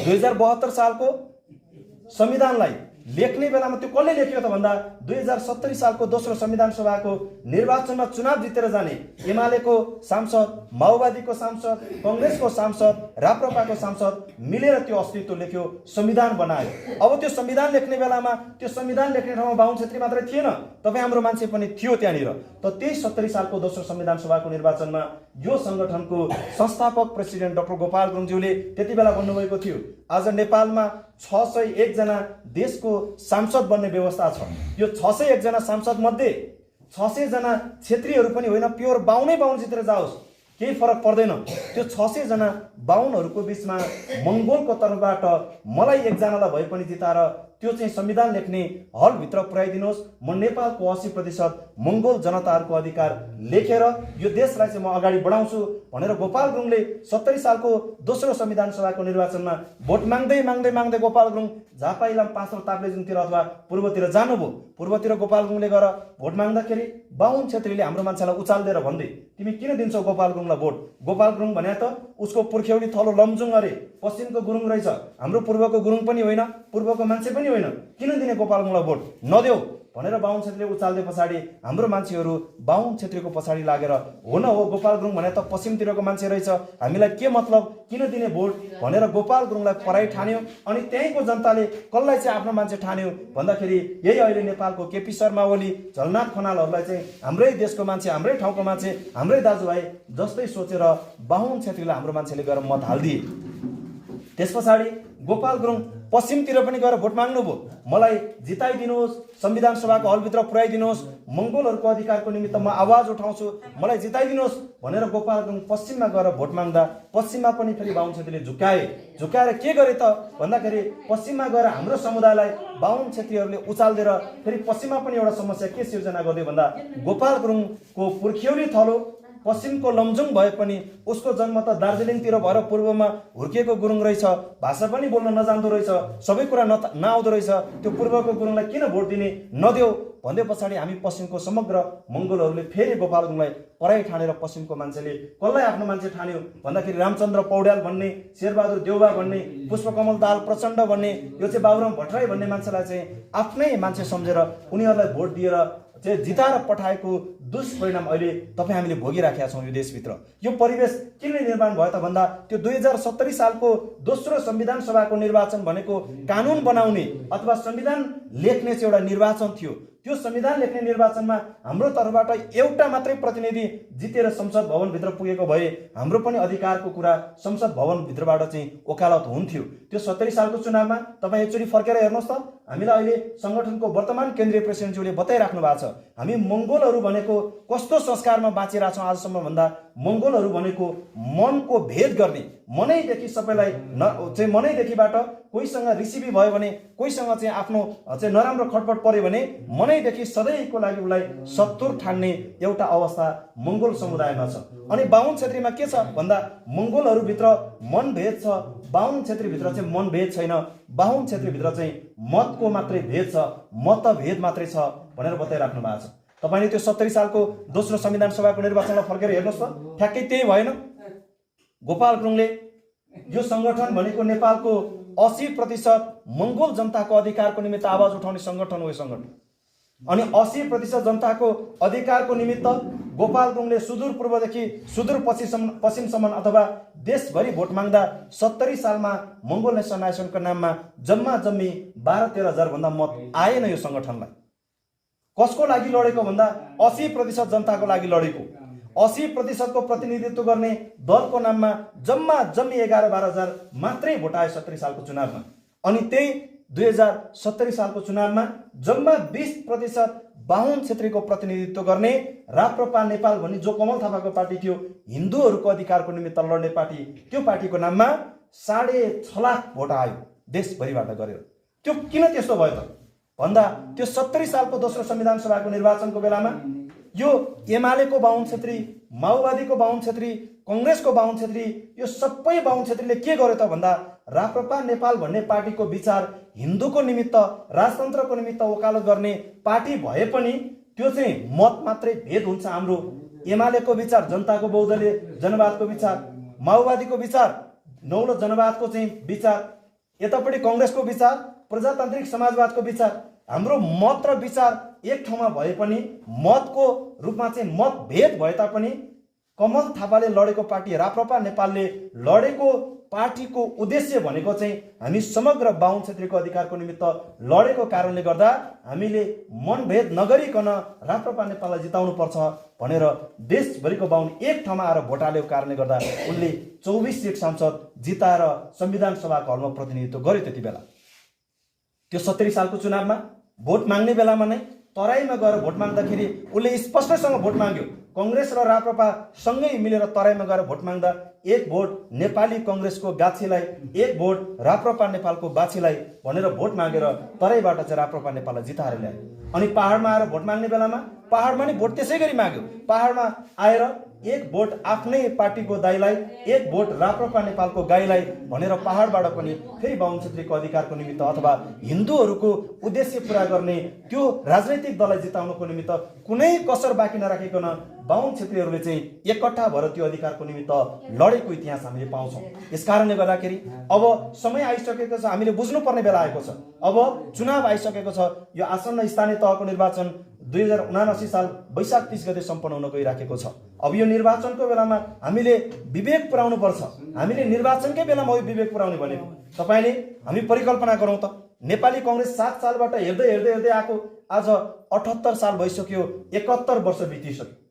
S1: 2072 सालको संविधानलाई लेख्ने बेलामा त्यो कसले लेख्यो त भन्दा 2070 सालको दोस्रो संविधान सभाको निर्वाचनमा चुनाव जितेर जाने एमालेको सांसद, माओवादीको सांसद, कांग्रेसको सांसद, राप्रपाको सांसद मिलेर त्यो अस्तित्व लेख्यो, संविधान बनायो। अब त्यो संविधान लेख्ने बेलामा त्यो संविधान लेख्ने ठाउँमा बाहुन क्षेत्री मात्रै थिएन, तपाईँ हाम्रो मान्छे पनि थियो त्यहाँनिर। त त्यही 70 सालको दोस्रो संविधान सभाको निर्वाचनमा यो संगठनको संस्थापक प्रेसिडेन्ट डाक्टर गोपाल गुरुङज्यूले त्यति बेला भन्नुभएको थियो, आज नेपालमा 601 जना देशको सांसद बन्ने व्यवस्था छ। यो 601 जना सांसद मध्ये 600 जना क्षेत्रीहरू पनि होइन, प्योर बाहुनै बाहुन जितेर जाओस्, केही फरक पर्दैन। त्यो 600 जना बाहुनहरूको बिचमा मङ्गोलको तर्फबाट मलाई 1 जनालाई भए पनि जिताएर त्यो चाहिँ संविधान लेख्ने हलभित्र पुर्याइदिनुहोस्। म नेपालको 80% मङ्गोल जनताहरूको अधिकार लेखेर यो देशलाई चाहिँ म अगाडि बढाउँछु भनेर गोपाल गुरुङले 70 सालको दोस्रो संविधान सभाको निर्वाचनमा भोट माग्दै माग्दै माग्दै गोपाल गुरुङ झापा इलाम, पाँचौँ ताप्लेजुङतिर अथवा पूर्वतिर जानुभयो। पूर्वतिर गोपाल गुरुङले गएर भोट माग्दाखेरि बाहुन छेत्रीले हाम्रो मान्छेलाई उचाल्देर भन्दै तिमी किन दिन्छौ गोपाल गुरुङलाई भोट? गोपाल गुरुङ भने त उसको पुर्ख्यौली थलो लमजुङ अरे, पश्चिमको गुरुङ रहेछ, हाम्रो पूर्वको गुरुङ पनि होइन, पूर्वको मान्छे पनि होइन, किन दिने गोपाल गुरुङलाई भोट? नदेऊ भनेर बाहुन छेत्रीले उचाल्दै पछाडि हाम्रो मान्छेहरू बाहुन छेत्रीको पछाडि लागेर हो न हो गोपाल गुरुङ भने त पश्चिमतिरको मान्छे रहेछ, हामीलाई के मतलब, किन दिने भोट भनेर गोपाल गुरुङलाई पराई ठान्यो। अनि त्यहीँको जनताले कसलाई चाहिँ आफ्नो मान्छे ठान्यो भन्दाखेरि यही अहिले नेपालको केपी शर्मा ओली, झलनाथ खनालहरूलाई चाहिँ हाम्रै देशको मान्छे, हाम्रै ठाउँको मान्छे, हाम्रै दाजुभाइ जस्तै सोचेर बाहुन छेत्रीलाई हाम्रो मान्छेले गएर मत हालिदिए। त्यस पछाडि गोपाल गुरुङ पश्चिमतिर पनि गएर भोट माग्नुभयो, मलाई जिताइदिनुहोस्, संविधान सभाको हलभित्र पुर्याइदिनुहोस्, मङ्गोलहरूको अधिकारको निमित्त म आवाज उठाउँछु, मलाई जिताइदिनुहोस् भनेर गोपाल गुरुङ पश्चिममा गएर भोट माग्दा पश्चिममा पनि फेरि बाहुन छेत्रीले झुकाएर के गरे त भन्दाखेरि पश्चिममा गएर हाम्रो समुदायलाई बाहुन छेत्रीहरूले उचाल्देर फेरि पश्चिममा पनि एउटा समस्या के सिर्जना गर्दै भन्दा गोपाल गुरुङको पुर्ख्यौली थलो पश्चिमको लमजुङ भए पनि उसको जन्म त दार्जिलिङतिर भएर पूर्वमा हुर्किएको गुरुङ रहेछ, भाषा पनि बोल्न नजान्दो रहेछ, सबै कुरा नआउँदो रहेछ, त्यो पूर्वको गुरुङलाई किन भोट दिने? नदेऊ भन्दै पछाडि हामी पश्चिमको समग्र मङ्गोलहरूले फेरि गोपाल गुरुङलाई पराई ठानेर पश्चिमको मान्छेले कसलाई आफ्नो मान्छे ठान्यो भन्दाखेरि रामचन्द्र पौड्याल भन्ने, शेरबहादुर देउवा भन्ने, पुष्पकमल दाहाल प्रचण्ड भन्ने, यो चाहिँ बाबुराम भट्टराई भन्ने मान्छेलाई चाहिँ आफ्नै मान्छे सम्झेर उनीहरूलाई भोट दिएर चाहिँ जिताएर पठाएको दुष्परिणाम अहिले तपाईँ हामीले भोगिराखेका छौँ यो देशभित्र। यो परिवेश किन निर्माण भयो त भन्दा त्यो 2070 सालको दोस्रो संविधान सभाको निर्वाचन भनेको कानुन बनाउने अथवा संविधान लेख्ने चाहिँ एउटा निर्वाचन थियो। त्यो संविधान लेख्ने निर्वाचनमा हाम्रो तर्फबाट एउटा मात्रै प्रतिनिधि जितेर संसद भवनभित्र पुगेको भए हाम्रो पनि अधिकारको कुरा संसद भवनभित्रबाट चाहिँ वकालत हुन्थ्यो। त्यो 70 सालको चुनावमा तपाईँ एकचोटि फर्केर हेर्नुहोस् त, हामीलाई अहिले संगठनको वर्तमान केन्द्रीय प्रेसिडेन्टज्यूले बताइराख्नु भएको छ हामी मङ्गोलहरू भनेको कस्तो संस्कारमा बाँचिरहेका छौँ आजसम्म भन्दा मङ्गोलहरू भनेको मनको भेद गर्ने, मनैदेखि सबैलाई चाहिँ मनैदेखिबाट कोहीसँग रिसिभी भयो भने, कोहीसँग चाहिँ आफ्नो चाहिँ नराम्रो खटपट पर्यो भने मनैदेखि सधैँको लागि उसलाई शत्रु ठान्ने एउटा अवस्था मङ्गोल समुदायमा छ। अनि बाहुन छेत्रीमा के छ भन्दा मङ्गोलहरूभित्र मनभेद छ, बाहुन छेत्रीभित्र चाहिँ मनभेद छैन, बाहुन छेत्रीभित्र चाहिँ मतको मात्रै भेद छ, मतभेद मात्रै छ भनेर बताइराख्नु भएको छ। तपाईँले त्यो 70 सालको दोस्रो संविधान सभाको निर्वाचनलाई फर्केर हेर्नुहोस् त, ठ्याक्कै त्यही भएन। गोपाल गुरुङले यो सङ्गठन भनेको नेपालको 80% मङ्गोल जनताको अधिकारको निमित्त आवाज उठाउने सङ्गठन हो यो सङ्गठन। अनि 80% जनताको अधिकारको निमित्त गोपाल गुरुङले सुदूरपूर्वदेखि सुदूर पश्चिमसम्म अथवा देशभरि भोट माग्दा 70 सालमा मङ्गोल नेसनल एसोसिएसनको नाममा जम्मी 12-13 हजार भन्दा मत आएन यो सङ्गठनलाई। कसको लागि लडेको भन्दा 80% जनताको लागि लडेको। 80% को प्रतिनिधित्व गर्ने दलको नाममा जम्मी 11-12 हजार मात्रै भोट आयो 70 सालको चुनावमा। अनि त्यही 2070 सालको चुनावमा जम्मा 20% बाहुन छेत्रीको प्रतिनिधित्व गर्ने राप्रपा नेपाल भन्ने जो कमल थापाको पार्टी थियो, हिन्दूहरूको अधिकारको निमित्त लड्ने पार्टी, त्यो पार्टीको नाममा 6.5 लाख भोट आयो देशभरिबाट गरेर। त्यो किन त्यस्तो भयो त भन्दा त्यो 70 सालको दोस्रो संविधान सभाको निर्वाचनको बेलामा यो एमालेको बाहुन छेत्री, माओवादीको बाहुन छेत्री, कङ्ग्रेसको बाहुन छेत्री, यो सबै बाहुन छेत्रीले के गर्यो त भन्दा राप्रपा नेपाल भन्ने पार्टीको विचार हिन्दूको निमित्त, राजतन्त्रको निमित्त वकालत गर्ने पार्टी भए पनि त्यो चाहिँ मत मात्रै भेद हुन्छ। हाम्रो एमालेको विचार जनताको बहुदलीय जनवादको विचार, माओवादीको विचार नौलो जनवादको चाहिँ विचार, यतापट्टि कङ्ग्रेसको विचार प्रजातान्त्रिक समाजवादको विचार, हाम्रो मत र विचार एक ठाउँमा भए पनि मतको रूपमा चाहिँ मतभेद भए तापनि कमल थापाले लडेको पार्टी राप्रपा नेपालले लडेको पार्टीको उद्देश्य भनेको चाहिँ हामी समग्र बाहुन छेत्रीको अधिकारको निमित्त लडेको कारणले गर्दा हामीले मनभेद नगरिकन राप्रपा नेपाललाई जिताउनु पर्छ भनेर देशभरिको बाहुन एक ठाउँमा आएर भोट हालेको कारणले गर्दा उनले 24 सिट सांसद जिताएर संविधान सभाको हलमा प्रतिनिधित्व गर्यो। त्यति बेला त्यो 70 सालको चुनावमा भोट माग्ने बेलामा नै तराईमा गएर भोट माग्दाखेरि उसले स्पष्टसँग भोट माग्यो। कङ्ग्रेस र राप्रपा सँगै मिलेर तराईमा गएर भोट माग्दा एक भोट नेपाली कङ्ग्रेसको गाछीलाई, एक भोट राप्रपा नेपालको बाछीलाई भनेर भोट मागेर तराईबाट चाहिँ राप्रपा नेपाललाई जिताएर ल्यायो। अनि पहाडमा आएर भोट माग्ने बेलामा पहाडमा नि भोट त्यसै गरी माग्यो। पहाडमा आएर एक भोट आफ्नै पार्टीको दाइलाई, एक भोट राप्रपा नेपालको गाईलाई भनेर पहाडबाट पनि फेरि बाहुन क्षेत्रीको अधिकारको निमित्त अथवा हिन्दूहरूको उद्देश्य पूरा गर्ने त्यो राजनैतिक दललाई जिताउनको निमित्त कुनै कसर बाँकी नराखिकन बाहुन क्षेत्रीहरूले चाहिँ एकट्ठा भएर त्यो अधिकारको निमित्त लडेको इतिहास हामीले पाउँछौँ। यसकारणले गर्दाखेरि अब समय आइसकेको छ, हामीले बुझ्नुपर्ने बेला आएको छ। अब चुनाव आइसकेको छ। यो आसन्न स्थानीय तहको निर्वाचन 2079 साल वैशाख 30 गते सम्पन्न हुन गइराखेको छ। अब यो निर्वाचनको बेलामा हामीले विवेक पुर्याउनु पर्छ। हामीले निर्वाचनकै बेलामा विवेक पुर्याउने भनेको तपाईले हामी परिकल्पना गरौँ त, नेपाली कांग्रेस 7 सालबाट हेर्दै हेर्दै हेर्दै आएको आज 78 साल भइसक्यो, 71 वर्ष बितिसक्यो।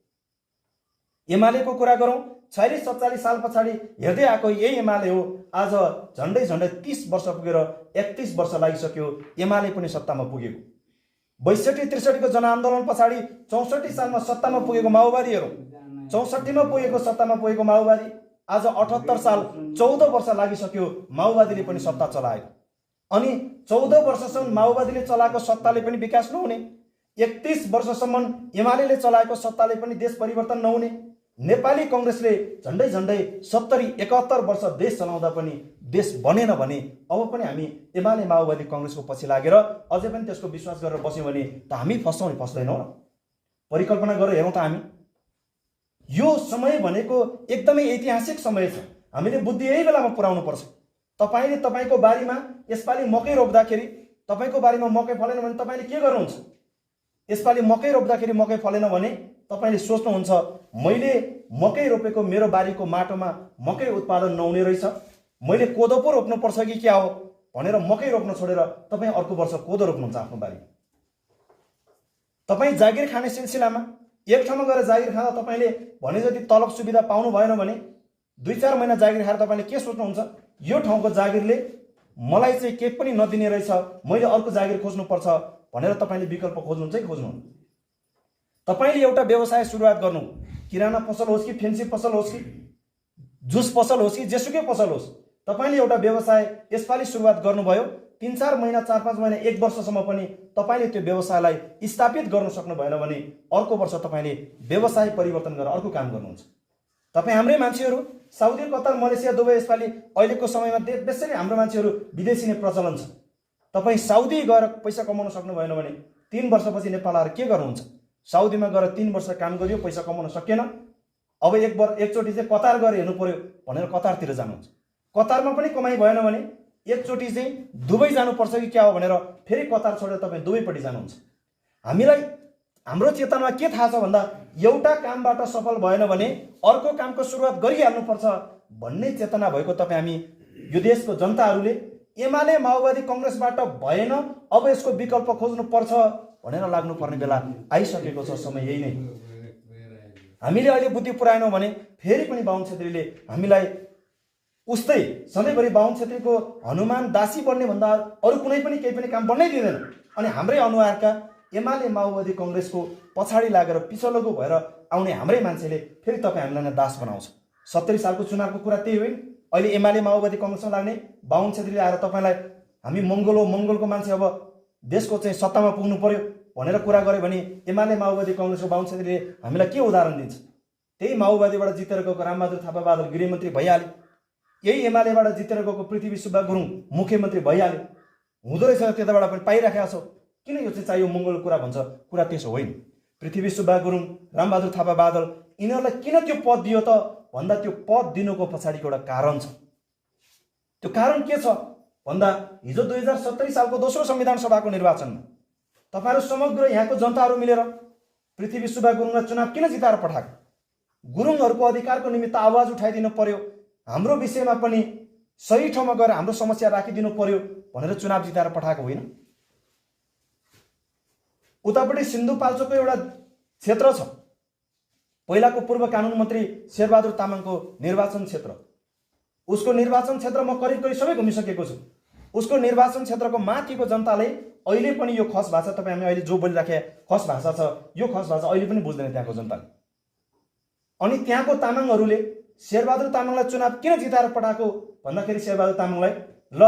S1: एमालेको कुरा गरौँ, 46-47 साल पछाडि हेर्दै आएको यही एमाले हो। आज झन्डै झन्डै 30 वर्ष पुगेर 31 वर्ष लागिसक्यो एमाले पनि सत्तामा पुगेको। 62-63 को जनआन्दोलन पछाडि 64 सालमा सत्तामा पुगेको माओवादीहरू, 64 मा पुगेको सत्तामा पुगेको माओवादी आज 78 साल 14 वर्ष लागिसक्यो माओवादीले पनि सत्ता चलायो। अनि 14 वर्षसम्म माओवादीले चलाएको सत्ताले पनि विकास नहुने, 31 वर्षसम्म एमालेले चलाएको सत्ताले पनि देश परिवर्तन नहुने, नेपाली कांग्रेसले झन्डै झन्डै 70-71 वर्ष देश चलाउँदा पनि देश बनेन भने अब पनि हामी एमाले माओवादी कांग्रेसको पछि लागेर अझै पनि त्यसको विश्वास गरेर बस्यौँ भने त हामी फस्छौँ नि फस्दैनौँ र? परिकल्पना गरेर हेरौँ त हामी। यो समय भनेको एकदमै ऐतिहासिक समय छ। हामीले बुद्धि यही बेलामा पुर्याउनु पर्छ। तपाईले तपाईको बारीमा यसपालि मकै रोप्दाखेरि तपाईको बारीमा मकै फलेन भने तपाईले के गर्नुहुन्छ? यसपालि मकै रोप्दाखेरि मकै फलेन भने तपाईले सोच्नुहुन्छ मैले मकै रोपेको मेरो बारीको माटोमा मकै उत्पादन नहुने रहेछ, मैले कोदो पो रोप्नु पर्छ कि क्या हो भनेर मकै रोप्न छोडेर तपाई अर्को वर्ष कोदो रोप्नुहुन्छ आफ्नो बारी। तपाई जागिर खाने सिलसिलामा एक ठाउँमा गएर जागिर खाँदा तपाईले भने जति तलब सुविधा पाउनु भएन भने 2-4 महिना जागिर खाएर तपाईले के सोच्नुहुन्छ? यो ठाउँको जागिरले मलाई चाहिँ केही पनि नदिने रहेछ, मैले अर्को जागिर खोज्नु पर्छ भनेर तपाईले विकल्प खोज्नुहुन्छ कि खोज्नुहुन्न? तपाईले एउटा व्यवसाय सुरुवात गर्नु, किराना पसल होस् कि फेन्सी पसल होस् कि जुस पसल होस् कि जेसुकै पसल होस्, तपाईले एउटा व्यवसाय यसपालि सुरुवात गर्नुभयो, 3-4 महिना 4-5 महिना 1 वर्षसम्म पनि तपाईले त्यो व्यवसायलाई स्थापित गर्न सक्नु भएन भने अर्को वर्ष तपाईले व्यवसाय परिवर्तन गरेर अर्को काम गर्नुहुन्छ। तपाई हाम्रै मान्छेहरू साउदी, कतर, मलेसिया, दुबई यसपालि अहिलेको समयमा बेसरी हाम्रो मान्छेहरू विदेशी नै प्रचलन छ। तपाई साउदी गएर पैसा कमाउन सक्नु भएन भने 3 वर्षपछि नेपाल आएर के गर्नुहुन्छ? साउदीमा गएर 3 वर्ष काम गरियो, पैसा कमाउन सकेन, अब एकचोटि चाहिँ कतार गएर हेर्नु पर्यो भनेर कतारतिर जानुहुन्छ। कतारमा पनि कमाइ भएन भने एकचोटि चाहिँ दुबई जानुपर्छ कि क्या हो भनेर फेरि कतार छोडेर तपाईँ दुबईपट्टि जानुहुन्छ। हामीलाई हाम्रो चेतनामा के थाहा छ भन्दा एउटा कामबाट सफल भएन भने अर्को कामको सुरुवात गरिहाल्नुपर्छ भन्ने चेतना भएको तपाईँ हामी यो देशको जनताहरूले एमाले माओवादी कांग्रेसबाट भएन, अब यसको विकल्प खोज्नु पर्छ भनेर लाग्नुपर्ने बेला आइसकेको छ। समय यही नै। हामीले अहिले बुद्धि पुर्याएनौँ भने फेरि पनि बाहुन क्षेत्रीले हामीलाई उस्तै सधैँभरि बाहुन क्षेत्रीको हनुमान दासी बन्ने भन्दा अरू कुनै पनि केही पनि काम बन्नै दिँदैन। अनि हाम्रै अनुहारका एमाले माओवादी कांग्रेसको पछाडि लागेर पिछलगो भएर आउने हाम्रै मान्छेले फेरि तपाईँ हामीलाई दास बनाउँछ। 70 सालको चुनावको कुरा त्यही होइन। अहिले एमाले माओवादी कांग्रेसमा लाग्ने बाहुन क्षेत्रीले आएर तपाईँलाई हामी मङ्गोलको मान्छे अब देशको चाहिँ सत्तामा पुग्नु पर्यो भनेर कुरा गर्यो भने एमाले माओवादी कांग्रेसको बाहुन क्षेत्रीले हामीलाई के उदाहरण दिन्छ? त्यही माओवादीबाट जितेर गएको रामबहादुर थापा बादल गृहमन्त्री भइहाले, यही एमालेबाट जितेर गएको पृथ्वी सुब्बा गुरुङ मुख्यमन्त्री भइहाले, हुँदो रहेछ त्यताबाट पनि पाइराखेका छौ। किन यो चाहिँ चाहियो मङ्गोल कुरा भन्छ? कुरा त्यसो होइन। पृथ्वी सुब्बा गुरुङ, रामबहादुर थापा बादल यिनीहरूलाई किन त्यो पद दियो त भन्दा त्यो पद दिनुको पछाडिको एउटा कारण छ। त्यो कारण के छ भन्दा हिजो 2070 सालको दोस्रो संविधान सभाको निर्वाचनमा तपाईहरु समग्र यहाँको जनताहरू मिलेर पृथ्वी सुब्बा गुरुङलाई चुनाव किन जिताएर पठाएको? गुरुङहरूको अधिकारको निमित्त आवाज उठाइदिनु पर्यो, हाम्रो विषयमा पनि सही ठाउँमा गएर हाम्रो समस्या राखिदिनु पर्यो भनेर चुनाव जिताएर पठाएको होइन। उतापट्टि सिन्धुपाल्चोकको एउटा क्षेत्र छ, पहिलाको पूर्व कानुन मन्त्री शेरबहादुर तामाङको निर्वाचन क्षेत्र। उसको निर्वाचन क्षेत्र म करिब सबै घुमिसकेको छु। उसको निर्वाचन क्षेत्रको माथिको जनताले अहिले पनि यो खस भाषा, तपाईँ हामी अहिले जो बोलिराखे खस भाषा छ, यो खस भाषा अहिले पनि बुझ्दैन त्यहाँको जनताले। अनि त्यहाँको तामाङहरूले शेरबहादुर तामाङलाई चुनाव किन जिताएर पठाएको भन्दाखेरि शेरबहादुर तामाङलाई ल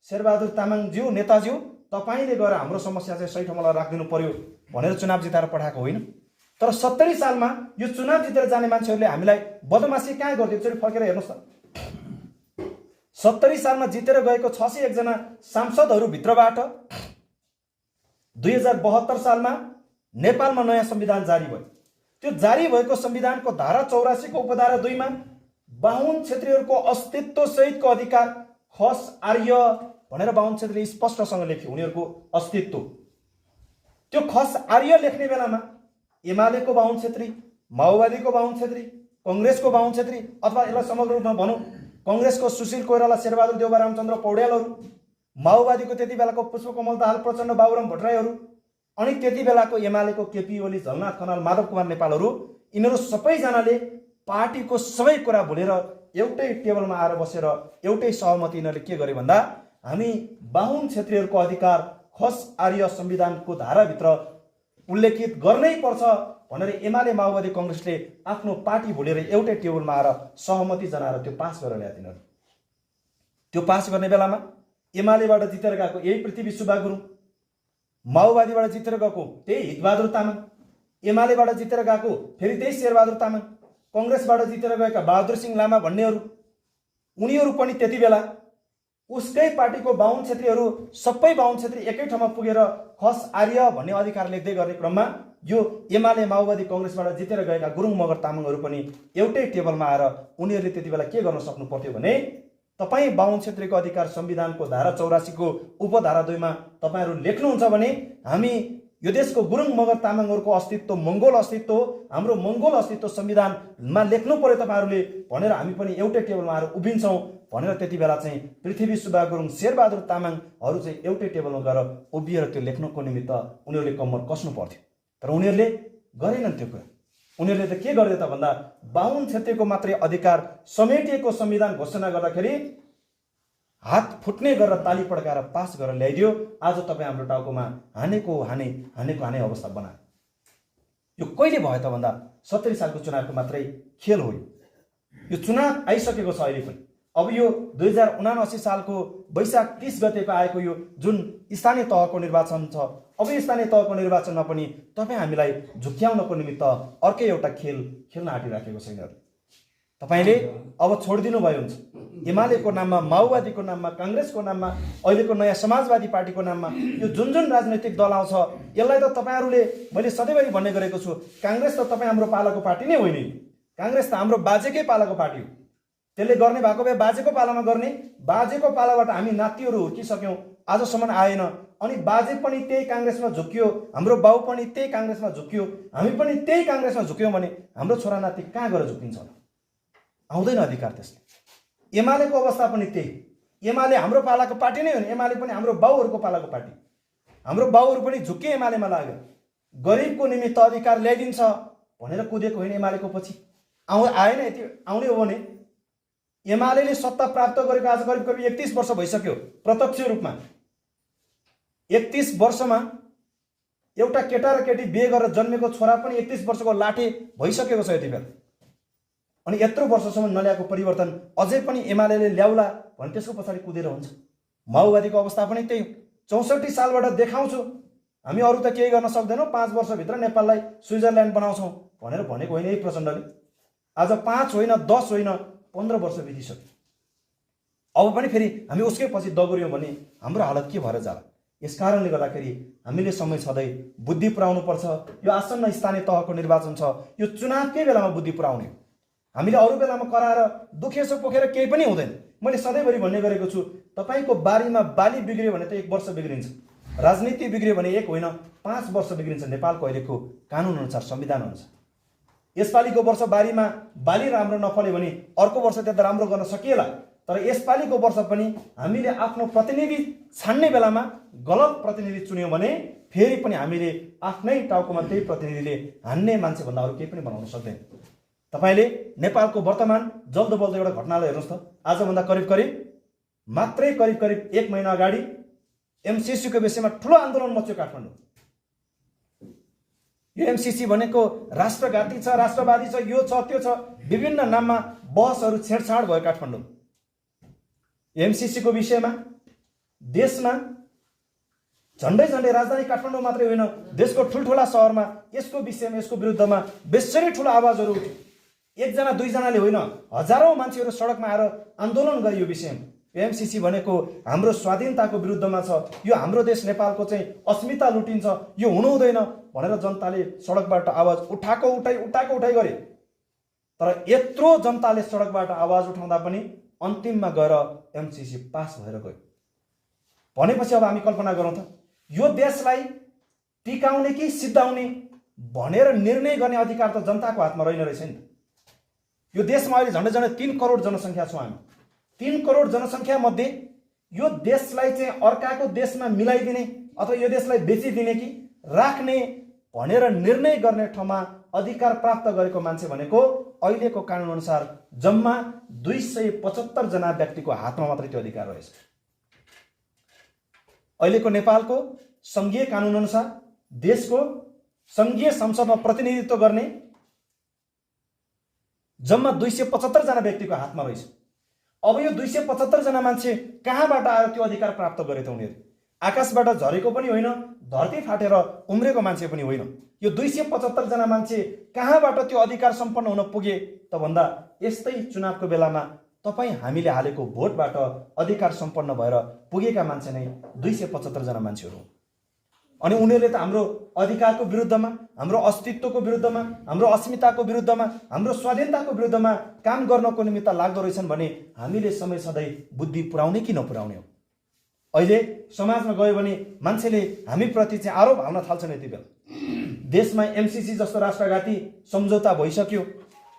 S1: शेरबहादुर तामाङज्यू नेताज्यू तपाईले गएर हाम्रो समस्या चाहिँ सही ठाउँमा राखिदिनु पर्यो भनेर चुनाव जिताएर पठाएको होइन। तर 70 सालमा यो चुनाव जितेर जाने मान्छेहरूले हामीलाई बदमासी कहाँ गर्थ्यो एकचोटि फर्केर हेर्नुहोस् त। 70 सालमा जितेर गएको 601 जना सांसदहरू भित्रबाट 2072 सालमा नेपालमा नयाँ संविधान जारी भयो। त्यो जारी भएको संविधानको धारा 84 को उपधारा 2 मा बाहुन क्षेत्रीहरूको अस्तित्व सहितको अधिकार खस आर्य भनेर बाहुन क्षेत्रीले स्पष्टसँग लेख्यो उनीहरूको अस्तित्व। त्यो खस आर्य लेख्ने बेलामा एमालेको बाहुन क्षेत्री, माओवादीको बाहुन क्षेत्री, कांग्रेसको बाहुन क्षेत्री अथवा यसलाई समग्र रूपमा भनौं कांग्रेसको सुशील कोइराला, शेरबहादुर देउबा, रामचन्द्र पौड्यालहरू, माओवादीको त्यति बेलाको पुष्पकमल दाहाल प्रचण्ड, बाबुराम भट्टराईहरू, अनि त्यति बेलाको एमालेको केपी ओली, झलनाथ खनाल, माधव कुमार नेपालहरू, यिनीहरू सबैजनाले पार्टीको सबै कुरा भुलेर एउटै टेबलमा आएर बसेर एउटै सहमति यिनीहरूले के गरे भन्दा हामी बाहुन क्षेत्रीहरूको अधिकार खस आर्य संविधानको धाराभित्र उल्लेखित गर्नै पर्छ भनेर एमाले, माओवादी, कांग्रेसले आफ्नो पार्टी भुलेर एउटै टेबलमा आएर सहमति जनाएर त्यो पास गरेर ल्याए तिनीहरू। त्यो पास गर्ने बेलामा एमालेबाट जितेर गएको यही पृथ्वी सुब्बा गुरुङ, माओवादीबाट जितेर गएको त्यही हितबहादुर तामाङ, एमालेबाट जितेर गएको फेरि त्यही शेरबहादुर तामाङ, कांग्रेसबाट जितेर गएका बहादुर सिंह लामा भन्नेहरू, उनीहरू पनि त्यति बेला उसकै पार्टीको बाहुन क्षेत्रीहरू सबै बाहुन क्षेत्री एकै ठाउँमा पुगेर खस आर्य भन्ने अधिकार लेख्दै गर्ने क्रममा यो एमाले, माओवादी, कांग्रेसबाट जितेर गएका गुरुङ, मगर, तामाङहरू पनि एउटै टेबलमा आएर उनीहरूले त्यति बेला के गर्न सक्नु पर्थ्यो भने तपाईँ बाहुन क्षेत्रीको अधिकार संविधानको धारा 84 को उपधारा 2 मा तपाईहरू लेख्नुहुन्छ भने हामी यो देशको गुरुङ, मगर, तामाङहरूको अस्तित्व मंगोल अस्तित्व हो, हाम्रो मंगोल अस्तित्व संविधानमा लेख्नु पर्यो तपाईँहरूले भनेर हामी पनि एउटै टेबलमा आएर उभिन्छौँ भनेर त्यति बेला चाहिँ पृथ्वी सुब्बा गुरुङ, शेरबहादुर तामाङहरू चाहिँ एउटै टेबलमा गएर उभिएर त्यो लेख्नको निमित्त उनीहरूले कम्मर कसनु पर्थ्यो। तर उनीहरूले गरेनन् त्यो कुरा। उनीहरूले त के गर्दै त भन्दा बाहुन क्षेत्रीको मात्रै अधिकार समेटिएको संविधान घोषणा गर्दाखेरि हात फुट्ने गरेर ताली पड्काएर पास गरेर ल्याइदियो। आज तपाईँ हाम्रो टाउकोमा हानेको हाने अवस्था बनायो। यो कहिले भयो त भन्दा 70 सालको चुनावको मात्रै खेल हो। यो चुनाव आइसकेको छ अहिले पनि। अब यो 2079 सालको वैशाख 30 गतेको आएको यो जुन स्थानीय तहको निर्वाचन छ, अब यो स्थानीय तहको निर्वाचनमा पनि तपाईँ हामीलाई झुक्क्याउनको निमित्त अर्कै एउटा खेल खेल्न आँटिराखेको छैन। तपाईले अब छोडिदिनु भयो हुन्छ। एमालेको नाममा, माओवादीको नाममा, कांग्रेसको नाममा, अहिलेको नयाँ समाजवादी पार्टीको नाममा यो जुन जुन राजनैतिक दल आउँछ यसलाई त तपाईहरूले, मैले सधैँभरि भन्ने गरेको छु, कांग्रेस त तपाईँ हाम्रो पालाको पार्टी नै होइन। कांग्रेस त हाम्रो बाजेकै पालाको पार्टी हो। त्यसले गर्ने भएको भए बाजेको पालामा गर्ने, बाजेको पालाबाट हामी नातिहरू हुर्किसक्यौँ, आजसम्म आएन। अनि बाजे पनि त्यही कांग्रेसमा झुक्कियो, हाम्रो बाउ पनि त्यही कांग्रेसमा झुक्कियो, हामी पनि त्यही कांग्रेसमा झुक्यौँ भने हाम्रो छोरा नाति कहाँ गएर झुक्किन्छ? आउँदैन अधिकार त्यसले। एमालेको अवस्था पनि त्यही। एमाले हाम्रो पालाको पार्टी नै हो नि, एमाले पनि हाम्रो बाउहरूको पालाको पार्टी। हाम्रो बाउहरू पनि झुक्के एमालेमा लाग्यो। गरिबको निमित्त अधिकार ल्याइदिन्छ भनेर कुदेको होइन एमालेको पछि। आएन। यति आउने हो भने एमालेले सत्ता प्राप्त गरेको आज करिब 31 वर्ष भइसक्यो प्रत्यक्ष रूपमा। 31 वर्षमा एउटा केटा र केटी बिहे गरेर जन्मेको छोरा पनि 31 वर्षको लाठे भइसकेको छ यति बेला। अनि यत्रो वर्षसम्म नल्याएको परिवर्तन अझै पनि एमालेले ल्याउला भने त्यसको पछाडि कुदेर हुन्छ। माओवादीको अवस्था पनि त्यही। 64 सालबाट देखाउँछु हामी अरू त केही गर्न सक्दैनौँ, 5 वर्षभित्र नेपाललाई स्विजरल्यान्ड बनाउँछौँ भनेर भनेको होइन यही प्रचण्डले। आज 5 होइन, 10 होइन, 15 वर्ष बितिसक्यो। अब पनि फेरि हामी उसकै पछि दगुर्यौँ भने हाम्रो हालत के भएर जाला? यसकारणले गर्दाखेरि हामीले समय छँदै बुद्धि पुर्याउनु पर्छ। यो आसन्न स्थानीय तहको निर्वाचन छ, यो चुनावकै बेलामा बुद्धि पुर्याउने। हामीले अरू बेलामा कराएर दुखेसो पोखेर केही पनि हुँदैन। मैले सधैँभरि भन्ने गरेको छु, तपाईको बारीमा बाली बिग्रियो भने त 1 वर्ष बिग्रिन्छ, राजनीति बिग्रियो भने 1 होइन 5 वर्ष बिग्रिन्छ नेपालको अहिलेको कानुन अनुसार, संविधान अनुसार। यसपालिको वर्ष बारीमा बाली राम्रो नफल्यो भने अर्को वर्ष त्यता राम्रो गर्न सकिएला। तर यसपालिको वर्ष पनि हामीले आफ्नो प्रतिनिधि छान्ने बेलामा गलत प्रतिनिधि चुन्यौँ भने फेरि पनि हामीले आफ्नै टाउकोमा त्यही प्रतिनिधिले हान्ने मान्छे भन्दा अरू केही पनि बनाउन सक्दैन। तपाईले नेपालको वर्तमान जल्दो बल्दो एउटा घटनालाई हेर्नुहोस् त। आजभन्दा करिब 1 महिना अगाडि एमसीसी को विषयमा ठुलो आन्दोलन मच्यो काठमाडौँ। यो एमसीसी भनेको राष्ट्रघाती छ, राष्ट्रवादी छ, यो छ त्यो छ, विभिन्न नाममा बहसहरू छेडछाड भयो काठमाडौँ। एमसीसी को विषयमा देशमा झन्डै झन्डै राजधानी काठमाडौँ मात्रै होइन, देशको ठुल्ठुला शहरमा यसको विषयमा, यसको विरुद्धमा बेसरी ठुलो आवाजहरू उठ्यो। एकजना दुईजनाले होइन, हजारौं मान्छेहरू सडकमा आएर आन्दोलन गरे यो विषयमा। एमसीसी भनेको हाम्रो स्वाधीनताको विरुद्धमा छ, यो हाम्रो देश नेपालको चाहिँ अस्मिता लुटिन्छ, यो हुनु हुँदैन भनेर जनताले सडकबाट आवाज उठाइ गरे। तर यत्रो जनताले सडकबाट आवाज उठाउँदा पनि अन्तिममा गएर एमसीसी पास भएर गयो। भनेपछि अब हामी कल्पना गरौँ त, यो देशलाई टिकाउने कि सिद्धाउने भनेर निर्णय गर्ने अधिकार त जनताको हातमा रहेन रहेछ नि त। यो देशमा अहिले झन्डै झन्डै 3 करोड जनसङ्ख्या छौँ हामी। 3 करोड जनसङ्ख्या मध्ये यो देशलाई चाहिँ अर्काको देशमा मिलाइदिने अथवा यो देशलाई बेचिदिने कि राख्ने भनेर निर्णय गर्ने ठाउँमा अधिकार प्राप्त गरेको मान्छे भनेको अहिलेको कानुन अनुसार जम्मा 275 जना व्यक्तिको हातमा मात्रै त्यो अधिकार रहेछ। अहिलेको नेपालको संघीय कानुन अनुसार देशको संघीय संसदमा प्रतिनिधित्व गर्ने जम्मा 275 जना व्यक्तिको हातमा रहेछ। अब यो 275 जना मान्छे कहाँबाट आयो त्यो अधिकार प्राप्त गरे त उनीहरू? आकाशबाट झरेको पनि होइन, धरती फाटेर उम्रेको मान्छे पनि होइन। यो 275 जना मान्छे कहाँबाट त्यो अधिकार सम्पन्न हुन पुगे त भन्दा यस्तै चुनावको बेलामा तपाईँ हामीले हालेको भोटबाट अधिकार सम्पन्न भएर पुगेका मान्छे नै 275 जना मान्छेहरू। अनि उनीहरूले त हाम्रो अधिकारको विरुद्धमा, हाम्रो अस्तित्वको विरुद्धमा, हाम्रो अस्मिताको विरुद्धमा, हाम्रो स्वाधीनताको विरुद्धमा काम गर्नको निमित्त लाग्दो रहेछन् भने हामीले समय सधैँ बुद्धि पुर्याउने कि नपुर्याउने हो? अहिले समाजमा गयो भने मान्छेले हामीप्रति चाहिँ आरोप हाल्न थाल्छन्। यति बेला देशमा एमसीसी जस्तो राष्ट्रघाती सम्झौता भइसक्यो,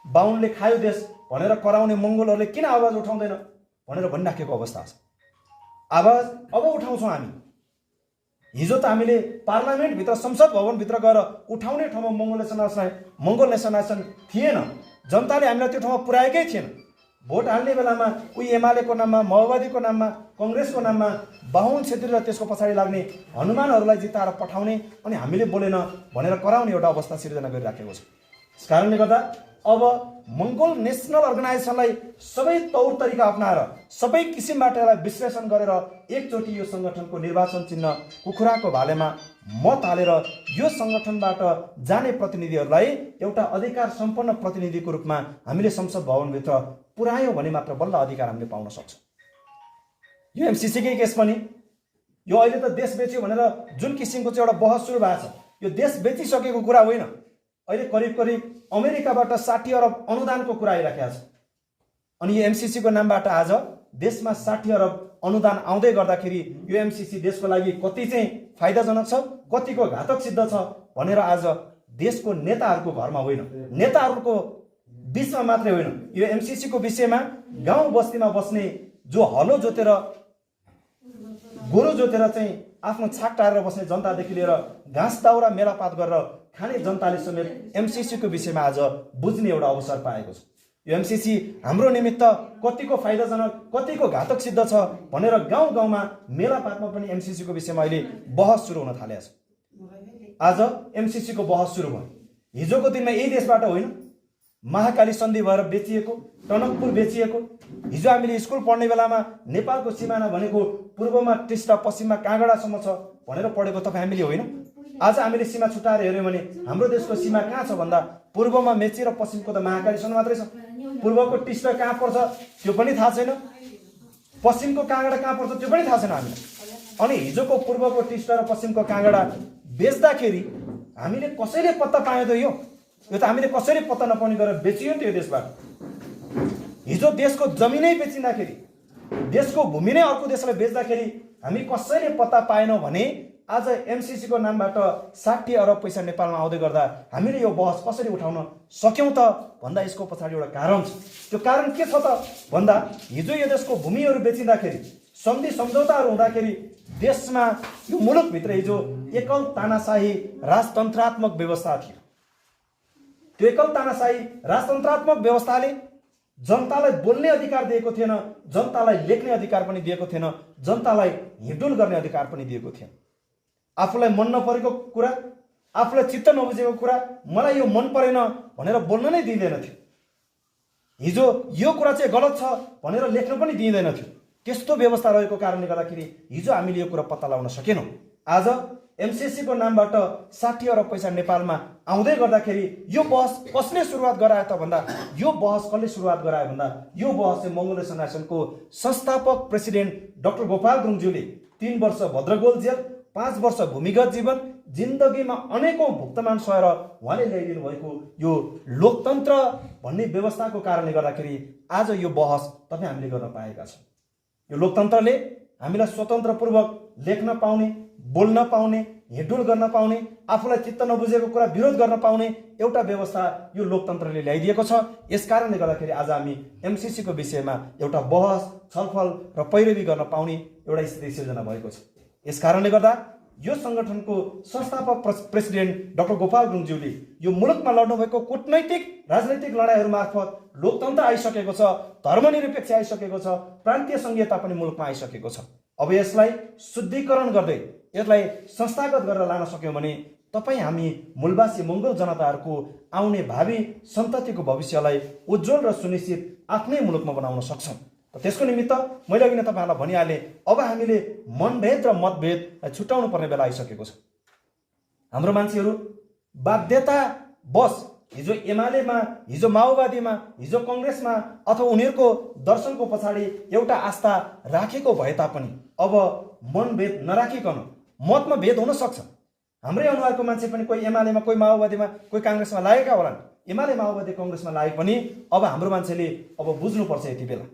S1: बाहुनले खायो देश भनेर कराउने मङ्गोलहरूले किन आवाज उठाउँदैन भनेर भनिराखेको अवस्था छ। आवाज अब उठाउँछौँ हामी। हिजो त हामीले पार्लियामेन्टभित्र, संसद भवनभित्र गएर उठाउने ठाउँमा मङ्गोल नेसनलाइजेसन थिएन। जनताले हामीलाई त्यो ठाउँमा पुर्याएकै थिएन। भोट हाल्ने बेलामा उही एमालेको नाममा, माओवादीको नाममा, कङ्ग्रेसको नाममा बाहुन छेत्री र त्यसको पछाडि लाग्ने हनुमानहरूलाई जिताएर पठाउने अनि हामीले बोलेन भनेर कराउने एउटा अवस्था सिर्जना गरिराखेको छ। यस कारणले गर्दा अब मङ्गोल नेसनल अर्गनाइजेसनलाई सबै तौर तरिका अपनाएर, सबै किसिमबाट यसलाई विश्लेषण गरेर एकचोटि यो सङ्गठनको निर्वाचन चिन्ह कुखुराको भालेमा मत हालेर यो सङ्गठनबाट जाने प्रतिनिधिहरूलाई एउटा अधिकार सम्पन्न प्रतिनिधिको रूपमा हामीले संसद भवनभित्र पुर्यायौँ भने मात्र बल्ल अधिकार हामीले पाउन सक्छौँ। यो एमसीसीकै केस पनि यो अहिले त देश बेच्यो भनेर जुन किसिमको चाहिँ एउटा बहस सुरु भएको छ, यो देश बेचिसकेको कुरा होइन। अहिले करिब करिब अमेरिकाबाट 60 अरब अनुदानको कुरा आइराखेको छ। अनि यो एमसीसीको नामबाट आज देशमा 60 अरब अनुदान आउँदै गर्दाखेरि यो एमसीसी देशको लागि कति चाहिँ फाइदाजनक छ, कतिको घातक सिद्ध छ भनेर आज देशको नेताहरूको घरमा होइन, नेताहरूको बीचमा मात्रै होइन, यो एमसीसी को विषयमा गाउँ बस्तीमा बस्ने जो हलो जोतेर गोरु जोतेर चाहिँ आफ्नो छाक टारेर बस्ने जनतादेखि लिएर घाँस दाउरा मेलापात गरेर खाने जनताले समेत एमसीसी को विषयमा आज बुझ्ने एउटा अवसर पाएको छ। यो एमसीसी हाम्रो निमित्त कतिको फाइदाजनक, कतिको घातक सिद्ध छ भनेर गाउँ गाउँमा मेलापातमा पनि एमसीसी को विषयमा अहिले बहस सुरु हुन थालेको छ। आज एमसीसी को बहस सुरु भयो। हिजोको दिनमा यही देशबाट होइन, महाकाली सन्धि भएर बेचिएको, टनकपुर बेचिएको, हिजो हामीले स्कुल पढ्ने बेलामा नेपालको सिमाना भनेको पूर्वमा टिस्टा, पश्चिममा काँगडासम्म छ भनेर पढेको तपाईँ हामीले होइन। आज हामीले सीमा छुट्याएर हेऱ्यौँ भने हाम्रो देशको सीमा कहाँ छ भन्दा पूर्वमा मेची र पश्चिमको त महाकालीसम्म मात्रै छ। पूर्वको टिस्टा कहाँ पर्छ त्यो पनि थाहा छैन, पश्चिमको काँगडा कहाँ पर्छ त्यो पनि थाहा छैन हामीलाई। अनि हिजोको पूर्वको टिस्टा र पश्चिमको काँगडा बेच्दाखेरि हामीले कसैले पत्ता पायो त? यो त हामीले कसरी पत्ता नपाउने गरेर बेचियो नि त यो देशबाट। हिजो देशको जमिनै बेचिँदाखेरि, देशको भूमि नै अर्को देशलाई बेच्दाखेरि हामी कसैले पत्ता पाएनौँ भने आज एमसीसी को नामबाट 60 अरब पैसा नेपालमा आउँदै गर्दा हामीले यो बहस कसरी उठाउन सक्यौँ त भन्दा यसको पछाडि एउटा कारण छ। त्यो कारण के छ त भन्दा हिजो यो देशको भूमिहरू बेचिँदाखेरि, सन्धि सम्झौताहरू हुँदाखेरि देशमा यो मुलुकभित्र हिजो एकल तानाशाही राजतन्त्रात्मक व्यवस्था थियो। त्यो एकल तानाशाही राजतन्त्रात्मक व्यवस्थाले जनतालाई बोल्ने अधिकार दिएको थिएन, जनतालाई लेख्ने अधिकार पनि दिएको थिएन, जनतालाई हिँडुल गर्ने अधिकार पनि दिएको थिएन। आफूलाई मन नपरेको कुरा, आफूलाई चित्त नबुझेको कुरा मलाई यो मन परेन भनेर बोल्न नै दिँदैन थियो। हिजो यो कुरा चाहिँ गलत छ भनेर लेख्न पनि दिँदैन थियो। त्यस्तो व्यवस्था रहेको कारणले गर्दाखेरि हिजो हामीले यो कुरा पत्ता लगाउन सकेनौँ। आज एमसीसी को नामबाट 60 अरब पैसा नेपालमा आउँदै गर्दाखेरि यो बहस कसले सुरुवात गरायो त भन्दा यो बहस कसले सुरुवात गरायो भन्दा यो बहस चाहिँ मंगोल नेसन एसोसिएसनको संस्थापक प्रेसिडेन्ट डाक्टर गोपाल गुरुङज्यूले 3 वर्ष भद्रगोल जेल 5 वर्ष भूमिगत जीवन जिन्दगीमा अनेकौं भुक्तमान सहेर उहाँले ल्याइदिनु भएको यो लोकतन्त्र भन्ने व्यवस्थाको कारणले गर्दाखेरि आज यो बहस तपाईँ हामीले गर्न पाएका छौँ। यो लोकतन्त्रले हामीलाई स्वतन्त्रपूर्वक लेख्न पाउने, बोल्न पाउने, हिँडुल गर्न पाउने, आफूलाई चित्त नबुझेको कुरा विरोध गर्न पाउने एउटा व्यवस्था यो लोकतन्त्रले ल्याइदिएको छ। यसकारणले गर्दाखेरि आज हामी एमसीसी को विषयमा एउटा बहस, छलफल र पैरवी गर्न पाउने एउटा स्थिति सिर्जना भएको छ। यसकारणले गर्दा यो संगठनको संस्थापक प्रेसिडेन्ट डाक्टर गोपाल गुरुङज्यूले यो मुलुकमा लड्नुभएको कूटनैतिक राजनैतिक लडाइँहरू मार्फत लोकतन्त्र आइसकेको छ, धर्मनिरपेक्ष आइसकेको छ, प्रान्तीय संघीयता पनि मुलुकमा आइसकेको छ। अब यसलाई शुद्धिकरण गर्दै यसलाई संस्थागत गरेर लान सक्यौं भने तपाईँ हामी मूलवासी मंगोल जनताहरूको आउने भावी सन्ततिको भविष्यलाई उज्जवल र सुनिश्चित आफ्नै मुलुकमा बनाउन सक्छौं। त्यसको निमित्त मैले अघि नै तपाईहरुलाई भनिहाले, अब हामीले मनभेद र मतभेद छुटाउनु पर्ने बेला आइसकेको छ। हाम्रो मान्छेहरू बाध्यता बस हिजो एमालेमा, हिजो माओवादीमा, हिजो कांग्रेसमा अथवा उनीहरूको दर्शनको पछाडि एउटा आस्था राखेको भए तापनि अब मनभेद नराखिकन मतमा भेद हुन सक्छ। हाम्रै अनुहारको मान्छे पनि कोही एमालेमा, कोही माओवादीमा, कोही कांग्रेसमा लागेका होलान्। एमाले, माओवादी, कांग्रेसमा लागे पनि अब हाम्रो मान्छेले अब बुझ्नुपर्छ। यति बेला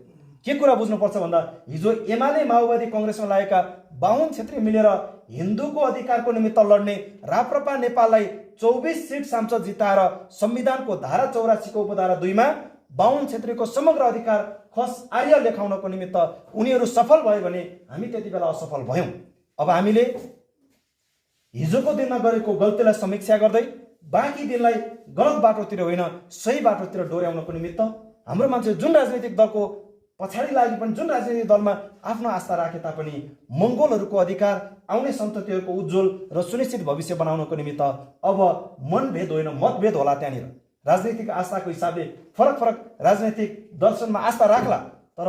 S1: के कुरा बुझ्नुपर्छ भन्दा हिजो एमाले, माओवादी, कांग्रेसमा लागेका 52 क्षेत्री मिलेर हिन्दूको अधिकारको निमित्त लड्ने राप्रपा नेपाललाई 24 सीट सांसद जिताएर संविधानको धारा 84 को उपधारा 2 मा 52 क्षेत्रीको समग्र अधिकार खस आर्य लेखाउनको निमित्त उनीहरू सफल भए भने हामी त्यति बेला असफल भयौं। अब हामीले हिजोको दिनमा गरेको गल्तीलाई समीक्षा गर्दै बाँकी दिनलाई गलत बाटोतिर होइन सही बाटोतिर डोर्याउनको निमित्त हाम्रो मान्छे जुन राजनीतिक दलको पछाडि लागि पनि, जुन राजनीतिक दलमा आफ्नो आस्था राखे तापनि मंगोलहरूको अधिकार, आउने सन्ततिहरूको उज्जवल र सुनिश्चित भविष्य बनाउनको निमित्त अब मनभेद होइन मतभेद होला। त्यहाँनिर राजनीतिक आस्थाको हिसाबले फरक फरक राजनीतिक दर्शनमा आस्था राख्ला, तर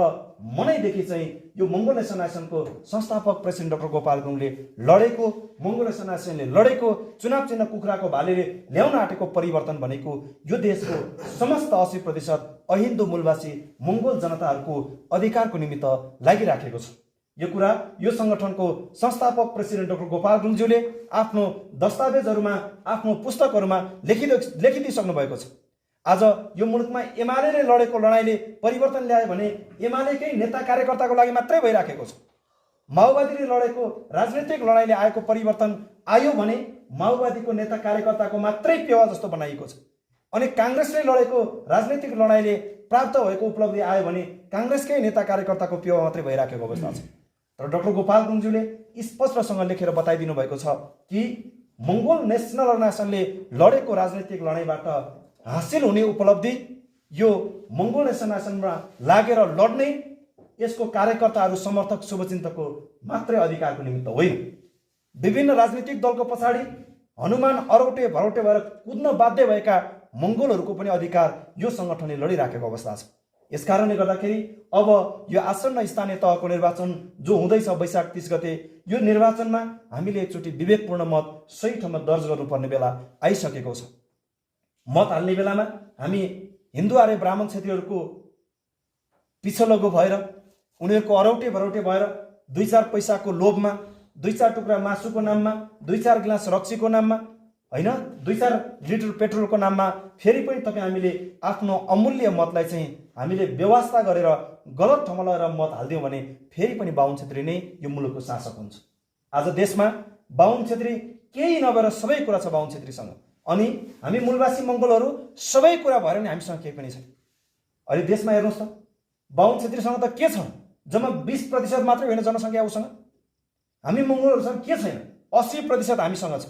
S1: मनैदेखि चाहिँ यो मंगोल नेसन एसोसिएसनको संस्थापक प्रेसिडेन्ट डाक्टर गोपाल गुरुङले लडेको, मंगोल नेसन एसोसिएसनले लडेको चुनाव चिन्ह कुखुराको भालेले ल्याउन आँटेको परिवर्तन भनेको यो देशको समस्त 80% अहिन्दू मूलवासी मंगोल जनताहरूको अधिकारको निमित्त लागिराखेको छ। यो कुरा यो संगठनको संस्थापक प्रेसिडेन्ट डाक्टर गोपाल गुरुङज्यूले आफ्नो दस्तावेजहरूमा, आफ्नो पुस्तकहरूमा लेखिदिइसक्नु भएको छ। आज यो मुलुकमा एमालेले लडेको लडाईँले परिवर्तन ल्यायो भने एमालेकै नेता कार्यकर्ताको लागि मात्रै भइराखेको छ। माओवादीले लडेको राजनीतिक लडाईँले आएको परिवर्तन आयो भने माओवादीको नेता कार्यकर्ताको मात्रै पेवा जस्तो बनाइएको छ। अनि कांग्रेसले लडेको राजनीतिक लडाईँले प्राप्त भएको उपलब्धि आयो भने कांग्रेसकै नेता कार्यकर्ताको पेवा मात्रै भइराखेको अवस्था छ। तर डाक्टर गोपाल गुरुङज्यूले स्पष्टसँग लेखेर बताइदिनु भएको छ कि मंगोल नेसनल अर्गनाइजेसनले लडेको राजनीतिक लडाईँबाट हासिल हुने उपलब्धि यो मंगोल नेसन एसोसिएसनमा लागेर लड्ने यसको कार्यकर्ताहरू, समर्थक, शुभचिन्तकको मात्रै अधिकारको निमित्त होइन। विभिन्न राजनीतिक दलको पछाडि हनुमान अरौटे भरौटे भएर कुद्न बाध्य भएका मंगोलहरूको पनि अधिकार यो संगठनले लडिराखेको अवस्था छ। यसकारणले गर्दाखेरि अब यो आसन्न स्थानीय तहको निर्वाचन जो हुँदैछ वैशाख 30 गते, यो निर्वाचनमा हामीले एकचोटि विवेकपूर्ण मत सही ठाउँमा दर्ज गर्नुपर्ने बेला आइसकेको छ। मत हाल्ने बेलामा हामी हिन्दू आर्य ब्राह्मण क्षेत्रीहरूको पिछलगो भएर, उनीहरूको अरौटे भरौटे भएर 2-4 पैसाको लोभमा, 2-4 टुक्रा मासुको नाममा, 2-4 गिलास रक्सीको नाममा होइन, 2-4 लिटर पेट्रोलको नाममा फेरि पनि तपाईँ हामीले आफ्नो अमूल्य मतलाई चाहिँ हामीले व्यवस्था गरेर गलत ठाउँमा लगेर मत हाल्दियौँ भने फेरि पनि 52 क्षेत्री नै यो मुलुकको शासक हुन्छ। आज देशमा 52 क्षेत्री केही नभएर सबै कुरा छ 52 क्षेत्रीसँग। अनि हामी मूलवासी मंगोलहरू सबै कुरा भएर नि हामीसँग केही पनि छैन। अहिले देशमा हेर्नुहोस् त 52 क्षेत्रीसँग त के छ? जम्मा 20% मात्रै होइन जनसङ्ख्या उसँग। हामी मंगोलहरूसँग के छैन? 80% हामीसँग छ।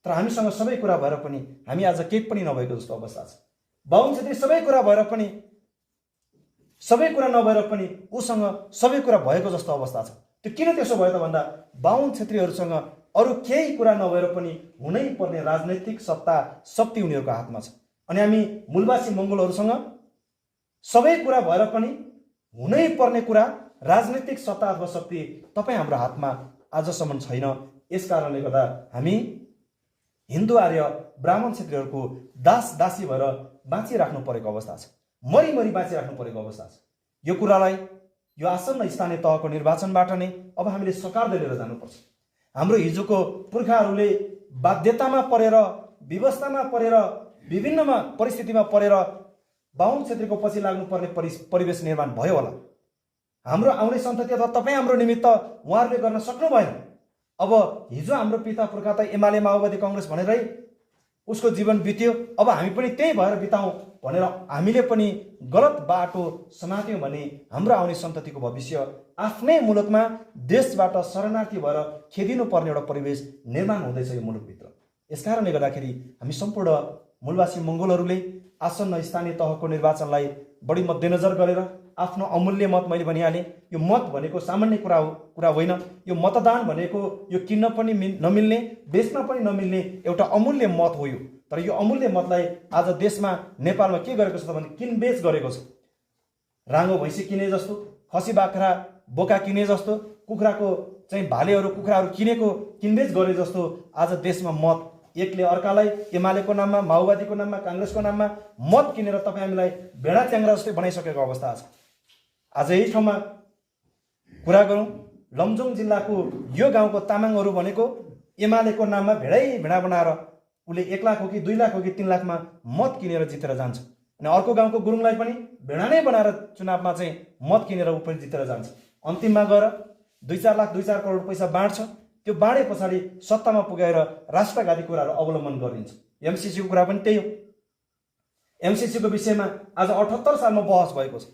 S1: तर हामीसँग सबै कुरा भएर पनि हामी आज केही पनि नभएको जस्तो अवस्था छ। 52 क्षेत्री सबै कुरा भएर पनि, सबै कुरा नभएर पनि उसँग सबै कुरा भएको जस्तो अवस्था छ। त्यो किन त्यसो भयो त भन्दा 52 क्षेत्रीहरूसँग अरु केही कुरा नभएर पनि हुनै पर्ने राजनैतिक सत्ता शक्ति उनीहरूको हातमा छ। अनि हामी मूलवासी मंगोलहरूसँग सबै कुरा भएर पनि हुनै पर्ने कुरा राजनैतिक सत्ता अथवा शक्ति तपाईँ हाम्रो हातमा आजसम्म छैन। यस कारणले गर्दा हामी हिन्दू आर्य ब्राह्मण क्षेत्रीहरूको दास दासी भएर बाँचिराख्नु परेको अवस्था छ, मरिमरि बाँचिराख्नु परेको अवस्था छ। यो कुरालाई यो आसन्न स्थानीय तहको निर्वाचनबाट नै अब हामीले सकार्दै लिएर जानुपर्छ। हाम्रो हिजोको पुर्खाहरूले बाध्यतामा परेर, व्यवस्थामा परेर, विभिन्नमा परिस्थितिमा परेर बाहुन क्षेत्रको पछि लाग्नुपर्ने परिवेश निर्माण भयो होला। हाम्रो आउने सन्तति अथवा तपाईँ हाम्रो निमित्त उहाँहरूले गर्न सक्नु भएन। अब हिजो हाम्रो पिता पुर्खा त एमाले माओवादी काङ्ग्रेस भनेरै उसको जीवन बित्यो, अब हामी पनि त्यही भएर बिताउँ भनेर हामीले पनि गलत बाटो समात्यौँ भने हाम्रो आउने सन्ततिको भविष्य आफ्नै मुलुकमा देशबाट शरणार्थी भएर खेदिनु पर्ने एउटा परिवेश निर्माण हुँदैछ यो मुलुकभित्र। यसकारणले गर्दाखेरि हामी सम्पूर्ण मूलवासी मङ्गोलहरूले आसन्न स्थानीय तहको निर्वाचनलाई बढी मध्यनजर गरेर आफ्नो अमूल्य मत, मैले भनिहालेँ यो मत भनेको सामान्य कुरा होइन। यो मतदान भनेको यो किन्न पनि नमिल्ने, बेच्न पनि नमिल्ने एउटा अमूल्य मत हो यो। तर यो अमूल्य मतलाई आज देशमा नेपालमा के गरेको छ भने किनबेच गरेको छ। राङ्गो भैँसी किने जस्तो, खसी बाख्रा बोका किने जस्तो, कुखुराको चाहिँ भालेहरू कुखुराहरू किनेको किनबेच गरे जस्तो आज देशमा मत एकले अर्कालाई एमालेको नाममा, माओवादीको नाममा, काङ्ग्रेसको नाममा मत किनेर तपाईँ हामीलाई भेडा च्याङ्ग्रा जस्तै बनाइसकेको अवस्था छ। आज यही ठाउँमा कुरा गरौँ, लमजुङ जिल्लाको यो गाउँको तामाङहरू भनेको एमालेको नाममा भेडा बनाएर उसले 1 लाख हो कि 2 लाख हो कि 3 लाखमा मत किनेर जितेर जान्छ। अनि अर्को गाउँको गुरुङलाई पनि भेडा नै बनाएर चुनावमा चाहिँ मत किनेर ऊ पनि जितेर जान्छ। अन्तिममा गएर 2-4 लाख 2-4 करोड पैसा बाँड्छ। त्यो बाँडे पछाडि सत्तामा पुगेर राष्ट्रघाती कुराहरू अवलम्बन गरिन्छ। एमसिसीको कुरा पनि त्यही हो। एमसिसीको विषयमा आज 78 सालमा बहस भएको छ।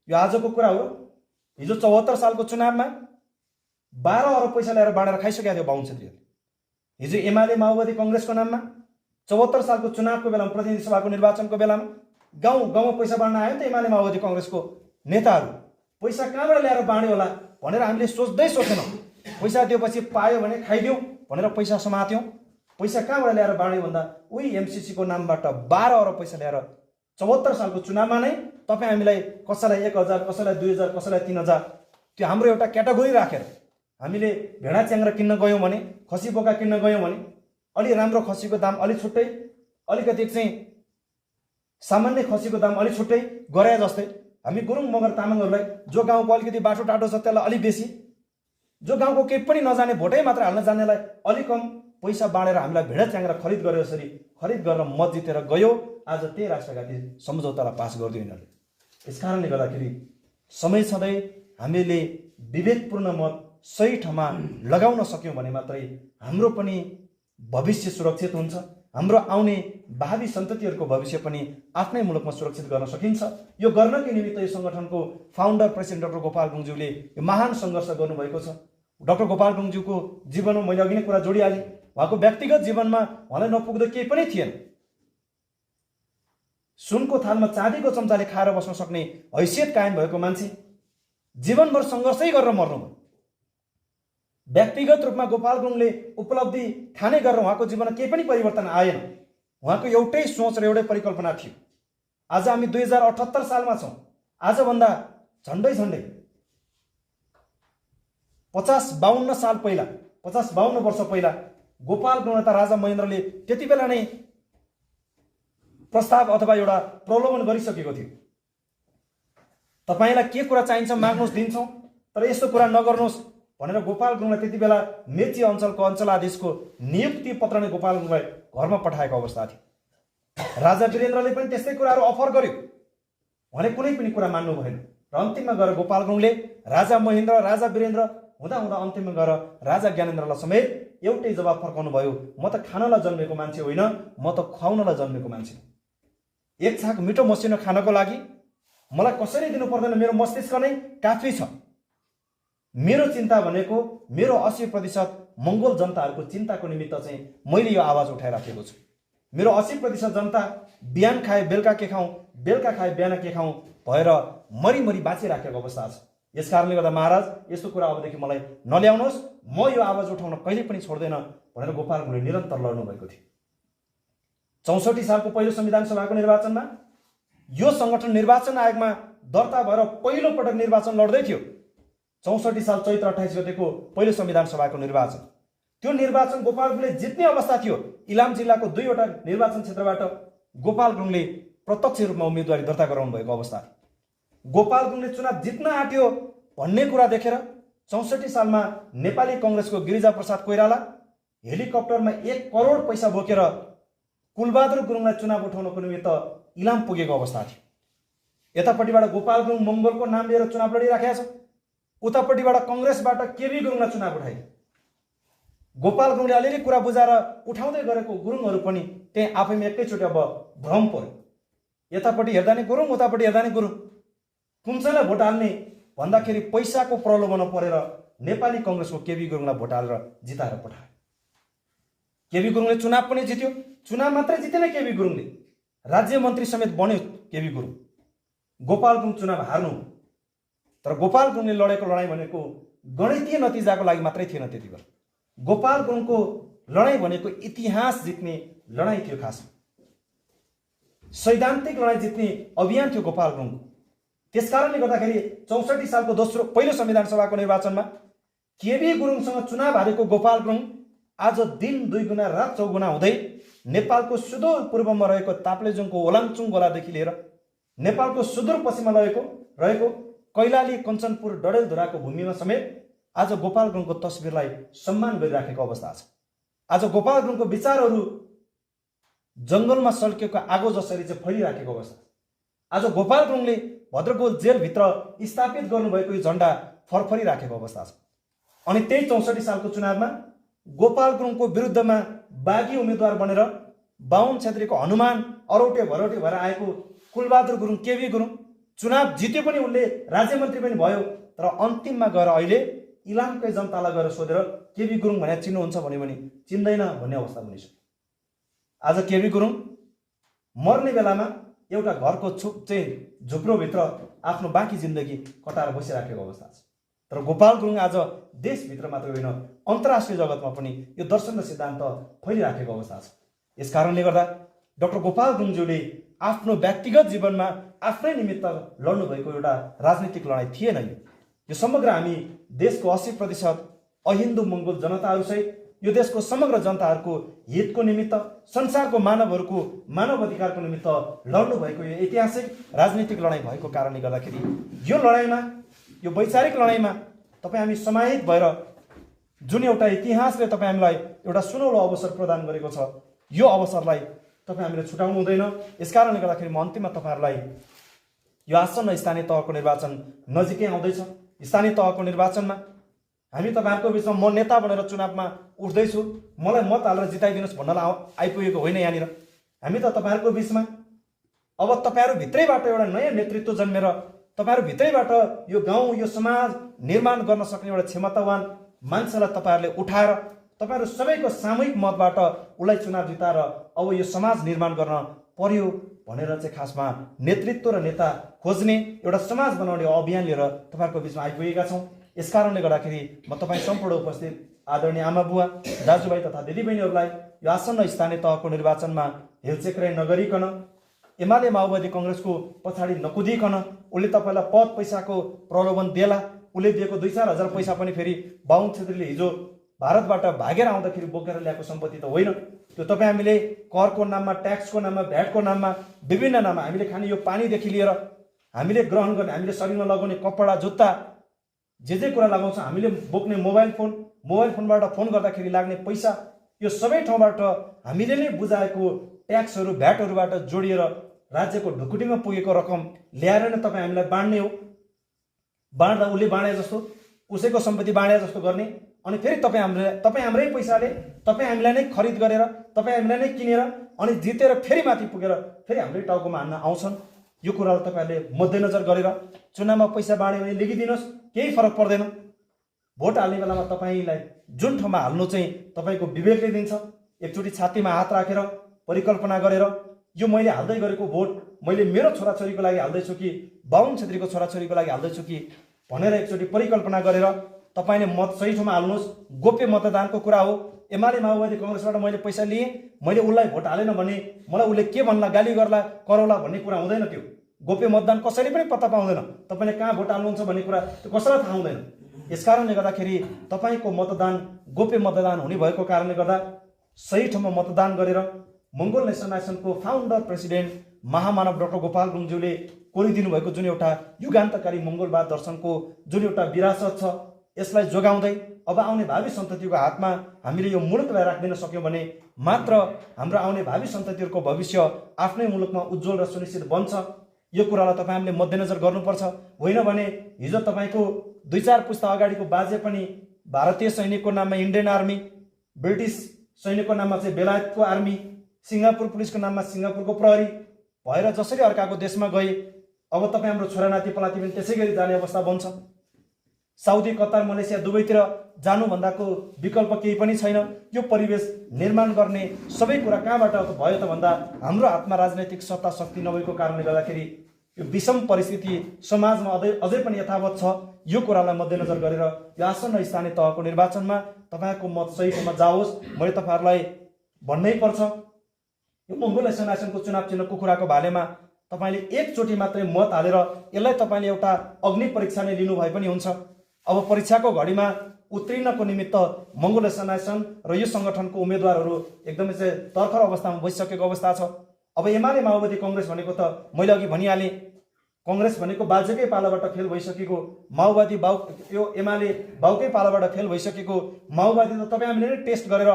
S1: यो आजको कुरा हो। हिजो 74 सालको चुनावमा 12 अरब पैसा ल्याएर बाँडेर खाइसकेका थियो बाहुन क्षेत्रीहरूले। हिजो एमाले माओवादी काङ्ग्रेसको नाममा 74 सालको चुनावको बेलामा, प्रतिनिधि सभाको निर्वाचनको बेलामा गाउँमा पैसा बाँड्न आयो नि त एमाले माओवादी काङ्ग्रेसको नेताहरू। पैसा कहाँबाट ल्याएर बाँड्यो होला भनेर हामीले सोचेनौँ। पैसा दिएपछि पायो भने खाइदिउँ भनेर पैसा समात्यौँ। पैसा कहाँबाट ल्याएर बाँड्यो भन्दा उही एमसिसीको नामबाट 12 अरब पैसा ल्याएर 74 सालको चुनावमा नै तपाईँ हामीलाई कसैलाई 1000, कसैलाई 2000, कसैलाई 3000 त्यो हाम्रो एउटा क्याटेगोरी राखेर हामीले भेडा च्याङ्ग्रा किन्न गयौँ भने, खसी बोका किन्न गयौँ भने अलि राम्रो खसीको दाम अलि छुट्टै, अलिकति चाहिँ सामान्य खसीको दाम अलि छुट्टै गरे जस्तै हामी गुरुङ मगर तामाङहरूलाई जो गाउँको अलिकति बाटो टाटो छ त्यसलाई अलि बेसी, जो गाउँको केही पनि नजाने भोटै मात्र हाल्न जानेलाई अलि कम पैसा बाँडेर हामीलाई भेडा च्याङ्ग्रा खरिद गरेर यसरी खरिद गरेर मत जितेर गयो। आज त्यही राष्ट्रघाती सम्झौतालाई पास गरिदियो यिनीहरूले। यस कारणले गर्दाखेरि समय सधैँ हामीले विवेकपूर्ण मत सही ठाउँमा लगाउन सक्यौँ भने मात्रै हाम्रो पनि भविष्य सुरक्षित हुन्छ। हाम्रो आउने भावी सन्ततिहरूको भविष्य पनि आफ्नै मुलुकमा सुरक्षित गर्न सकिन्छ। यो गर्नकै निमित्त यो सङ्गठनको फाउन्डर प्रेसिडेन्ट डाक्टर गोपाल गुरुङज्यूले यो महान सङ्घर्ष गर्नुभएको छ। डाक्टर गोपाल गुरुङज्यूको जीवनमा मैले अघि नै कुरा जोडिहालेँ। उहाँको व्यक्तिगत जीवनमा उहाँलाई नपुग्दो केही पनि थिएन। सुनको थालमा चाँदीको चम्चाले खाएर बस्न सक्ने हैसियत कायम भएको मान्छे जीवनभर सङ्घर्षै गरेर मर्नुभयो। व्यक्तिगत रूपमा गोपाल गुरुङले उपलब्धि ठाने गरेर उहाँको जीवनमा केही पनि परिवर्तन आएन। उहाँको एउटै सोच र एउटै परिकल्पना थियो। आज हामी 2078 सालमा छौँ। आजभन्दा झन्डै 50-52 साल पहिला, 50-52 वर्ष पहिला गोपाल गुरुङ तथा राजा महेन्द्रले त्यति बेला नै प्रस्ताव अथवा एउटा प्रलोभन गरिसकेको थियो। तपाईँलाई के कुरा चाहिन्छ माग्नुहोस्, दिन्छौँ, तर यस्तो कुरा नगर्नुहोस् भनेर गोपाल गुरुङलाई त्यति बेला मेची अञ्चलको अञ्चलाधीशको नियुक्ति पत्र नै गोपाल गुरुङलाई घरमा पठाएको अवस्था थियो। राजा वीरेन्द्रले पनि त्यस्तै कुराहरू अफर गर्यो। उहाँले कुनै पनि कुरा मान्नु भएन र अन्तिममा गएर गोपाल गुरुङले राजा महेन्द्र, राजा वीरेन्द्र हुँदा अन्तिममा गएर राजा ज्ञानेन्द्रलाई समेत एउटै जवाब फर्काउनु भयो, म त खानलाई जन्मेको मान्छे होइन, म त खुवाउनलाई जन्मेको मान्छे। एक छाक मिठो मसिनो खानको लागि मलाई कसरी दिनु पर्दैन, मेरो मस्तिष्क नै काफी छ। मेरो चिन्ता भनेको मेरो 80% मङ्गोल जनताहरूको चिन्ताको निमित्त चाहिँ मैले यो आवाज उठाइराखेको छु। मेरो 80% जनता बिहान खाए बेलुका के खाउँ, बेलुका खाए बिहान के खाउँ भएर मरिमरि बाँचिराखेको अवस्था छ। यस कारणले गर्दा महाराज यस्तो कुरा अबदेखि मलाई नल्याउनुहोस्, म यो आवाज उठाउन कहिले पनि छोड्दैन भनेर गोपाल गुरुङले निरन्तर लड्नु भएको थियो। 64 सालको पहिलो संविधान सभाको निर्वाचनमा यो सङ्गठन निर्वाचन आयोगमा दर्ता भएर पहिलो पटक निर्वाचन लड्दै थियो। 64 साल चैत्र 28 गतेको पहिलो संविधान सभाको निर्वाचन त्यो निर्वाचन गोपाल गुरुङले जित्ने अवस्था थियो। इलाम जिल्लाको 2वटा निर्वाचन क्षेत्रबाट गोपाल गुरुङले प्रत्यक्ष रूपमा उम्मेदवारी दर्ता गराउनु भएको अवस्था। गोपाल गुरुङले चुनाव जित्न आँट्यो भन्ने कुरा देखेर 64 सालमा नेपाली कांग्रेसको गिरिजा प्रसाद कोइराला हेलिकप्टरमा 1 करोड पैसा बोकेर कुलबहादुर गुरुङलाई चुनाव उठाउनको निमित्त इलाम पुगेको अवस्था थियो। यतापट्टिबाट गोपाल गुरुङ मंगलको नाम लिएर चुनाव लडिराखेको छ, उतापट्टिबाट कांग्रेसबाट केबी गुरुङलाई चुनाव उठाए। गोपाल गुरुङले अलिअलि कुरा बुझाएर उठाउँदै गरेको गुरुङहरू पनि त्यही आफैमा एकैचोटि अब भ्रम पर्यो। यतापट्टि हेर्दा नि गुरुङ, उतापट्टि हेर्दा नि गुरुङ। कुन भोट हाल्ने भन्दाखेरि पैसाको प्रलोभनमा परेर नेपाली कांग्रेसको केबी गुरुङलाई भोट हालेर जिताएर पठाए। केबी गुरुङले चुनाव पनि जित्यो। चुनाव मात्रै जितेन, केबी गुरुङले राज्य मन्त्री समेत बन्यो। केबी गुरुङ, गोपाल गुरुङ चुनाव हार्नु, तर गोपाल गुरुङले लडेको लडाई भनेको गणितीय नतिजाको लागि मात्रै थिएन। त्यति बेला गोपाल गुरुङको लडाई भनेको इतिहास जित्ने लडाई थियो। खास सैद्धान्तिक लडाई जित्ने अभियान थियो गोपाल गुरुङको। त्यसकारणले गर्दाखेरि 64 सालको पहिलो संविधान सभाको निर्वाचनमा केबी गुरुङसँग चुनाव हारेको गोपाल गुरुङ आज दिन 2 गुणा रात 4 गुणा हुँदै नेपालको सुदूर पूर्वमा रहेको ताप्लेजुङको ओलाङचुङ गोलादेखि लिएर नेपालको सुदूर पश्चिममा रहेको कैलाली कञ्चनपुर डडेलधुराको भूमिमा समेत आज गोपाल गुरुङको तस्बिरलाई सम्मान गरिराखेको अवस्था छ। आज गोपाल गुरुङको विचारहरू जंगलमा सल्केको आगो जसरी चाहिँ फैलिराखेको अवस्था। आज गोपाल गुरुङले भद्रकोट जेलभित्र स्थापित गर्नुभएको यो झण्डा फरफरिराखेको अवस्था छ। अनि त्यही 64 सालको चुनावमा गोपाल गुरुङको विरुद्धमा बागी उम्मेदवार बनेर बाहुन क्षेत्रीको हनुमान अरौटे भरौटे भएर आएको कुलबहादुर गुरुङ केबी गुरुङ चुनाव जित्यो पनि, उनले राज्य मन्त्री पनि भयो। तर अन्तिममा गएर अहिले इलामकै जनतालाई गएर सोधेर केबी गुरुङ भनेर चिन्नुहुन्छ भने चिन्दैन भन्ने अवस्था पनि छ। आज केबी गुरुङ मर्ने बेलामा एउटा घरको झुप्रोभित्र आफ्नो बाँकी जिन्दगी कटाएर बसिराखेको अवस्था छ। तर गोपाल गुरुङ आज देशभित्र मात्र होइन, अन्तर्राष्ट्रिय जगतमा पनि यो दर्शन र सिद्धान्त फैलिराखेको अवस्था छ। यस कारणले गर्दा डाक्टर गोपाल गुरुङज्यूले आफ्नो व्यक्तिगत जीवनमा आफ्नै निमित्त लड्नु भएको एउटा राजनीतिक लडाई थिएन। यो समग्र हामी देशको 80% अहिन्दू मंगोल जनताहरूसहित यो देशको समग्र जनताहरूको हितको निमित्त, संसारको मानवहरूको मानव अधिकारको निमित्त लड्नु भएको यो ऐतिहासिक राजनीतिक लडाई भएको कारणले गर्दाखेरि यो लडाईमा, यो वैचारिक लडाईमा तपाईँ हामी समाहित भएर जुन एउटा इतिहासले तपाईँ हामीलाई एउटा सुनौलो अवसर प्रदान गरेको छ, यो अवसरलाई तपाईँ हामीले छुटाउनु हुँदैन। यसकारणले गर्दाखेरि म अन्तिममा तपाईँहरूलाई यो आसन्न स्थानीय तहको निर्वाचन नजिकै आउँदैछ। स्थानीय तहको निर्वाचनमा हामी तपाईँहरूको बिचमा म नेता बनेर चुनावमा उठ्दैछु, मलाई मत हालेर जिताइदिनुहोस् भन्नलाई आइपुगेको होइन। यहाँनिर हामी त तपाईँहरूको बिचमा अब तपाईँहरू भित्रैबाट एउटा नयाँ नेतृत्व जन्मेर तपाईँहरू भित्रैबाट यो गाउँ, यो समाज निर्माण गर्न सक्ने एउटा क्षमतावान मान्छेलाई तपाईँहरूले उठाएर तपाईहरु सबैको सामूहिक मतबाट उलाई चुनाव जिताएर अब यो समाज निर्माण गर्न पर्यो भनेर चाहिँ खासमा नेतृत्व र नेता खोज्ने एउटा समाज बनाउने अभियान लिएर तपाईहरुको बीचमा आइपुगेका छौं। यसकारणले गर्दाखेरि म तपाई सम्पूर्ण उपस्थित आदरणीय आमा बुवा दाजुभाइ तथा दिदीबहिनीहरुलाई यो आसन्न स्थानीय तहको निर्वाचनमा हेलचेक्राइ नगरिकन एमाले माओवादी कांग्रेसको पछाडी नकुदिकन उले तपाईलाई पद पैसाको प्रलोभन देला, उले दिएको 2-4 हजार पैसा पनि फेरि बाहुन क्षेत्रीले हिजो भारतबाट भागेर आउँदाखेरि बोकेर ल्याएको सम्पत्ति त होइन। त्यो तपाई हामीले करको नाममा, ट्याक्सको नाममा, भ्याटको नाममा, विभिन्न नाममा हामीले खाने यो पानीदेखि लिएर हामीले ग्रहण गर्ने, हामीले शरीरमा लगाउने कपडा जुत्ता जे कुरा लगाउँछ, हामीले बोक्ने मोबाइल फोनबाट फोन गर्दाखेरि लाग्ने पैसा, यो सबै ठाउँबाट हामीले नै बुझाएको ट्याक्सहरू भ्याटहरूबाट जोडिएर राज्यको ढुकुटीमा पुगेको रकम ल्याएर नै तपाईँ हामीलाई बाँड्ने हो। बाँड्दा उसले बाँडे जस्तो, उसैको सम्पत्ति बाँडे जस्तो गर्ने, अनि फेरि तपाईँ हाम्रै पैसाले तपाईँ हामीलाई नै खरिद गरेर, तपाईँ हामीलाई नै किनेर अनि जितेर फेरि माथि पुगेर फेरि हाम्रै टाउकोमा हान्न आउँछन्। यो कुरालाई तपाईहरुले मध्यनजर गरेर चुनावमा पैसा बाँड्यो भने लेखिदिनुस्, केही फरक पर्दैन। भोट हाल्ने बेलामा तपाईलाई जुन ठाउँमा हाल्नु चाहिँ तपाईको विवेकले दिन्छ। एकचोटि छातीमा हात राखेर परिकल्पना गरेर यो मैले हाल्दै गरेको भोट मैले मेरो छोराछोरीको लागि हाल्दैछु कि बाहुन क्षेत्रीको छोराछोरीको लागि हाल्दैछु कि भनेर एकचोटि परिकल्पना गरेर तपाईले मत सही ठाउँमा हाल्नुस्। गोप्य मतदानको कुरा हो। एमाले माओवादी कांग्रेसबाट मैले पैसा लिए, मैले उलाई भोट हालेन भने मलाई उले के भन्ला, गाली गर्ला, कराउला भन्ने कुरा हुँदैन। त्यो गोप्य मतदान कसैले पनि पत्ता पाउँदैन। तपाईले कहाँ भोट हाल्नुहुन्छ भन्ने कुरा त्यो कसैलाई थाहा हुँदैन। यसकारणले गर्दाखेरि तपाईँको मतदान गोप्य मतदान हुने भएको कारणले गर्दा सही ठाउँमा मतदान गरेर मङ्गोल नेसन एसोसिएसनको फाउन्डर प्रेसिडेन्ट महामानव डाक्टर गोपाल गुरुङज्यूले कोरिदिनु भएको जुन एउटा युगान्तकारी मङ्गोलवाद दर्शनको जुन एउटा विरासत छ यसलाई जोगाउँदै अब आउने भावी सन्ततिको हातमा हामीले यो मुलुकलाई राख्दिन सक्यौँ भने मात्र हाम्रो आउने भावी सन्ततिहरूको भविष्य आफ्नै मुलुकमा उज्जवल र सुनिश्चित बन्छ। यो कुरालाई तपाईँहरूले मध्यनजर गर्नुपर्छ। होइन भने हिजो तपाईँको 2-4 पुस्ता अगाडिको बाजे पनि भारतीय सैनिकको नाममा इन्डियन आर्मी, ब्रिटिस सैनिकको नाममा चाहिँ बेलायतको आर्मी, सिङ्गापुर पुलिसको नाममा सिङ्गापुरको प्रहरी भएर जसरी अर्काको देशमा गए अब तपाईँ हाम्रो छोरानाति पलाती पनि त्यसै गरी जाने अवस्था बन्छ। साउदी, कतार, मलेसिया दुवैतिर जानुभन्दाको विकल्प केही पनि छैन। यो परिवेश निर्माण गर्ने सबै कुरा कहाँबाट भयो त भन्दा हाम्रो हातमा राजनैतिक सत्ता शक्ति नभएको कारणले गर्दाखेरि यो विषम परिस्थिति समाजमा अझै पनि यथावत छ। यो कुरालाई मध्यनजर गरेर यो आसन्न स्थानीय तहको निर्वाचनमा तपाईँको मत सही ठाउँमा जाओस्। मैले तपाईँहरूलाई भन्नै पर्छ, यो मङ्गोल एसोसिएसनको चुनाव चिन्ह कुखुराको भालेमा तपाईँले एकचोटि मात्रै मत हालेर यसलाई तपाईँले एउटा अग्नि परीक्षा नै लिनु भए पनि हुन्छ। अब परीक्षाको घडीमा उत्तीर्णको निमित्त मङ्गोल एसोसिएसन र यो सङ्गठनको उम्मेदवारहरू एकदमै चाहिँ तर्खर अवस्थामा बसिसकेको अवस्था छ। अब एमाले माओवादी कङ्ग्रेस भनेको त मैले अघि भनिहालेँ, कङ्ग्रेस भनेको बाजेकै पालाबाट फेल भइसकेको, माओवादी यो एमाले बाउकै पालाबाट फेल भइसकेको, माओवादी त तपाईँ हामीले नै टेस्ट गरेर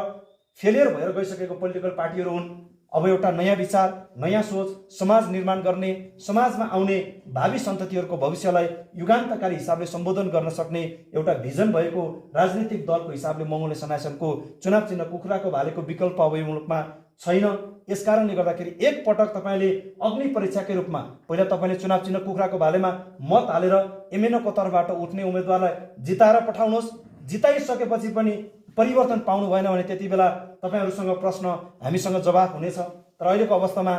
S1: फेलियर भएर गइसकेको पोलिटिकल पार्टीहरू हुन्। अब एउटा नयाँ विचार, नयाँ सोच, समाज निर्माण गर्ने, समाजमा आउने भावी सन्ततिहरूको भविष्यलाई युगान्तकारी हिसाबले सम्बोधन गर्न सक्ने एउटा भिजन भएको राजनीतिक दलको हिसाबले मङ्गोल एसोसिएसनको चुनाव चिन्ह कुखुराको भालेको विकल्प अब यो मुलुकमा छैन। यसकारणले गर्दाखेरि एकपटक तपाईँले अग्नि परीक्षाकै रूपमा पहिला तपाईँले चुनाव चिन्ह कुखुराको भालेमा मत हालेर एमएनओको तर्फबाट उठ्ने उम्मेदवारलाई जिताएर पठाउनुहोस्। जिताइसकेपछि पनि परिवर्तन पाउनु भएन भने त्यति बेला तपाईँहरूसँग प्रश्न, हामीसँग जवाफ हुनेछ। तर अहिलेको अवस्थामा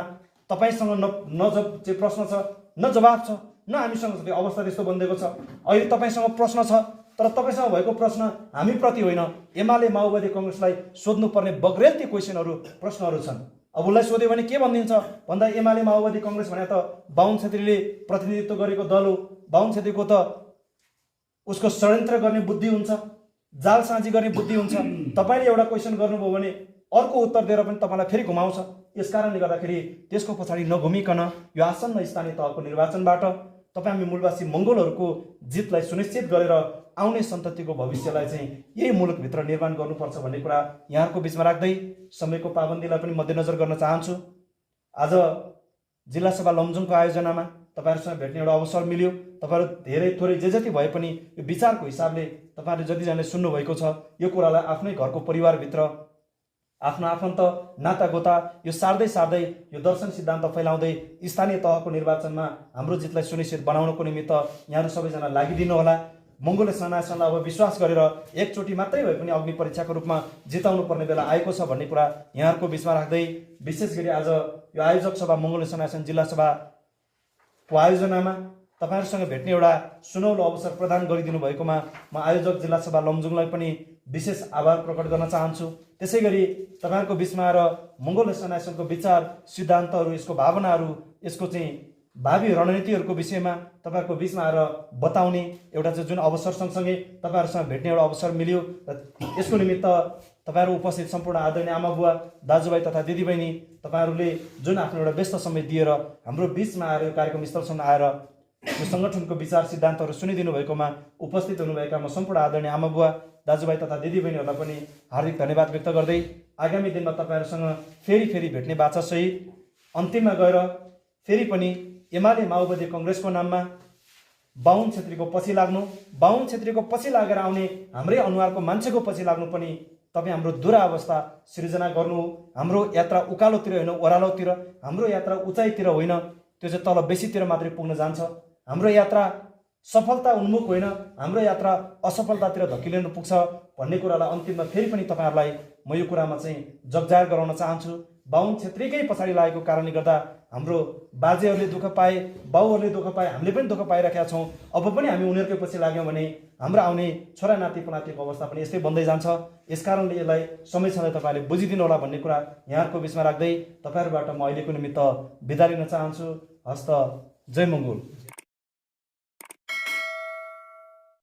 S1: तपाईँसँग न प्रश्न छ न जवाफ छ, न हामीसँग छ। त्यो अवस्था त्यस्तो बनिदिएको छ। अहिले तपाईँसँग प्रश्न छ तर तपाईँसँग भएको प्रश्न हामीप्रति होइन, एमाले माओवादी कङ्ग्रेसलाई सोध्नुपर्ने बग्रेल्ती प्रश्नहरू छन्। अब उसलाई सोध्यो भने के भनिदिन्छ भन्दा एमाले माओवादी कङ्ग्रेस भने त बाहुन छेत्रीले प्रतिनिधित्व गरेको दल हो, बाहुन छेत्रीको त उसको षड्यन्त्र गर्ने बुद्धि हुन्छ, जालसाजी गर्ने बुद्धि हुन्छ। तपाईँले एउटा क्वेसन गर्नुभयो भने अर्को उत्तर दिएर पनि तपाईँलाई फेरि घुमाउँछ। यसकारणले गर्दाखेरि त्यसको पछाडि नघुमिकन यो आसन्न स्थानीय तहको निर्वाचनबाट तपाईँ हामी मूलवासी मङ्गोलहरूको जितलाई सुनिश्चित गरेर आउने सन्ततिको भविष्यलाई चाहिँ यही मुलुकभित्र निर्माण गर्नुपर्छ भन्ने कुरा यहाँहरूको बिचमा राख्दै समयको पाबन्दीलाई पनि मध्यनजर गर्न चाहन्छु। आज जिल्ला सभा लमजुङको आयोजनामा तपाईँहरूसँग भेट्ने एउटा अवसर मिल्यो। तपाईँहरू धेरै थोरै जे जति भए पनि यो विचारको हिसाबले तपाईँहरूले जतिजनाले सुन्नुभएको छ यो कुरालाई आफ्नै घरको परिवारभित्र आफ्नो आफन्त नातागोता यो सार्दै यो दर्शन सिद्धान्त फैलाउँदै स्थानीय तहको निर्वाचनमा हाम्रो जितलाई सुनिश्चित बनाउनको निमित्त यहाँहरू सबैजना लागिदिनु होला। मङ्गोल एसोसिएसनलाई अब विश्वास गरेर एकचोटि मात्रै भए पनि अग्नि परीक्षाको रूपमा जिताउनु पर्ने बेला आएको छ भन्ने कुरा यहाँहरूको बिचमा राख्दै विशेष गरी आज यो आयोजक सभा मङ्गोल एसोसिएसन जिल्ला सभाको आयोजनामा तपाईँहरूसँग भेट्ने एउटा सुनौलो अवसर प्रदान गरिदिनु भएकोमा म आयोजक जिल्ला सभा लमजुङलाई पनि विशेष आभार प्रकट गर्न चाहन्छु। त्यसै गरी तपाईँहरूको बिचमा आएर मङ्गोल एसोसिएसनको विचार, सिद्धान्तहरू, यसको भावनाहरू, यसको चाहिँ भावी रणनीतिहरूको विषयमा तपाईँहरूको बिचमा आएर बताउने एउटा चाहिँ जुन अवसर सँगसँगै तपाईँहरूसँग भेट्ने एउटा अवसर मिल्यो र यसको निमित्त तपाईँहरू उपस्थित सम्पूर्ण आदरणीय आमाबुवा, दाजुभाइ तथा दिदीबहिनी तपाईँहरूले जुन आफ्नो एउटा व्यस्त समय दिएर हाम्रो बिचमा आएर यो कार्यक्रम स्थलसम्म आएर यो सङ्गठनको विचार सिद्धान्तहरू सुनिदिनु भएकोमा उपस्थित हुनुभएका म सम्पूर्ण आदरणीय आमाबुवा, दाजुभाइ तथा दिदीबहिनीहरूलाई पनि हार्दिक धन्यवाद व्यक्त गर्दै आगामी दिनमा तपाईँहरूसँग फेरि भेट्ने बाचासहित अन्तिममा गएर फेरि पनि एमाले माओवादी कङ्ग्रेसको नाममा बाहुन छेत्रीको पछि लाग्नु, बाहुन छेत्रीको पछि लागेर आउने हाम्रै अनुहारको मान्छेको पछि लाग्नु पनि तपाईँ हाम्रो दुरावस्था सृजना गर्नु हो। हाम्रो यात्रा उकालोतिर होइन ओह्रालोतिर, हाम्रो यात्रा उचाइतिर होइन, त्यो चाहिँ तल बेसीतिर मात्रै पुग्न जान्छ। हाम्रो यात्रा सफलता उन्मुख होइन, हाम्रो यात्रा असफलतातिर धकिलिनु पुग्छ भन्ने कुरालाई अन्तिममा फेरि पनि तपाईँहरूलाई म यो कुरामा चाहिँ जगजाहेर गराउन चाहन्छु। बाहुन छेत्रीकै पछाडि लागेको कारणले गर्दा हाम्रो बाजेहरूले दुःख पाए, बाउहरूले दुःख पाए, हामीले पनि दुःख पाइरहेका छौँ। अब पनि हामी उनीहरूकै पछि लाग्यौँ भने हाम्रो आउने छोरा नाति पनातिको अवस्था पनि यस्तै बन्दै जान्छ। यसकारणले यसलाई समयसँगै तपाईँहरूले बुझिदिनु होला भन्ने कुरा यहाँहरूको बिचमा राख्दै तपाईँहरूबाट म अहिलेको निमित्त बिदा लिन चाहन्छु। हस्त, जय मङ्गोल।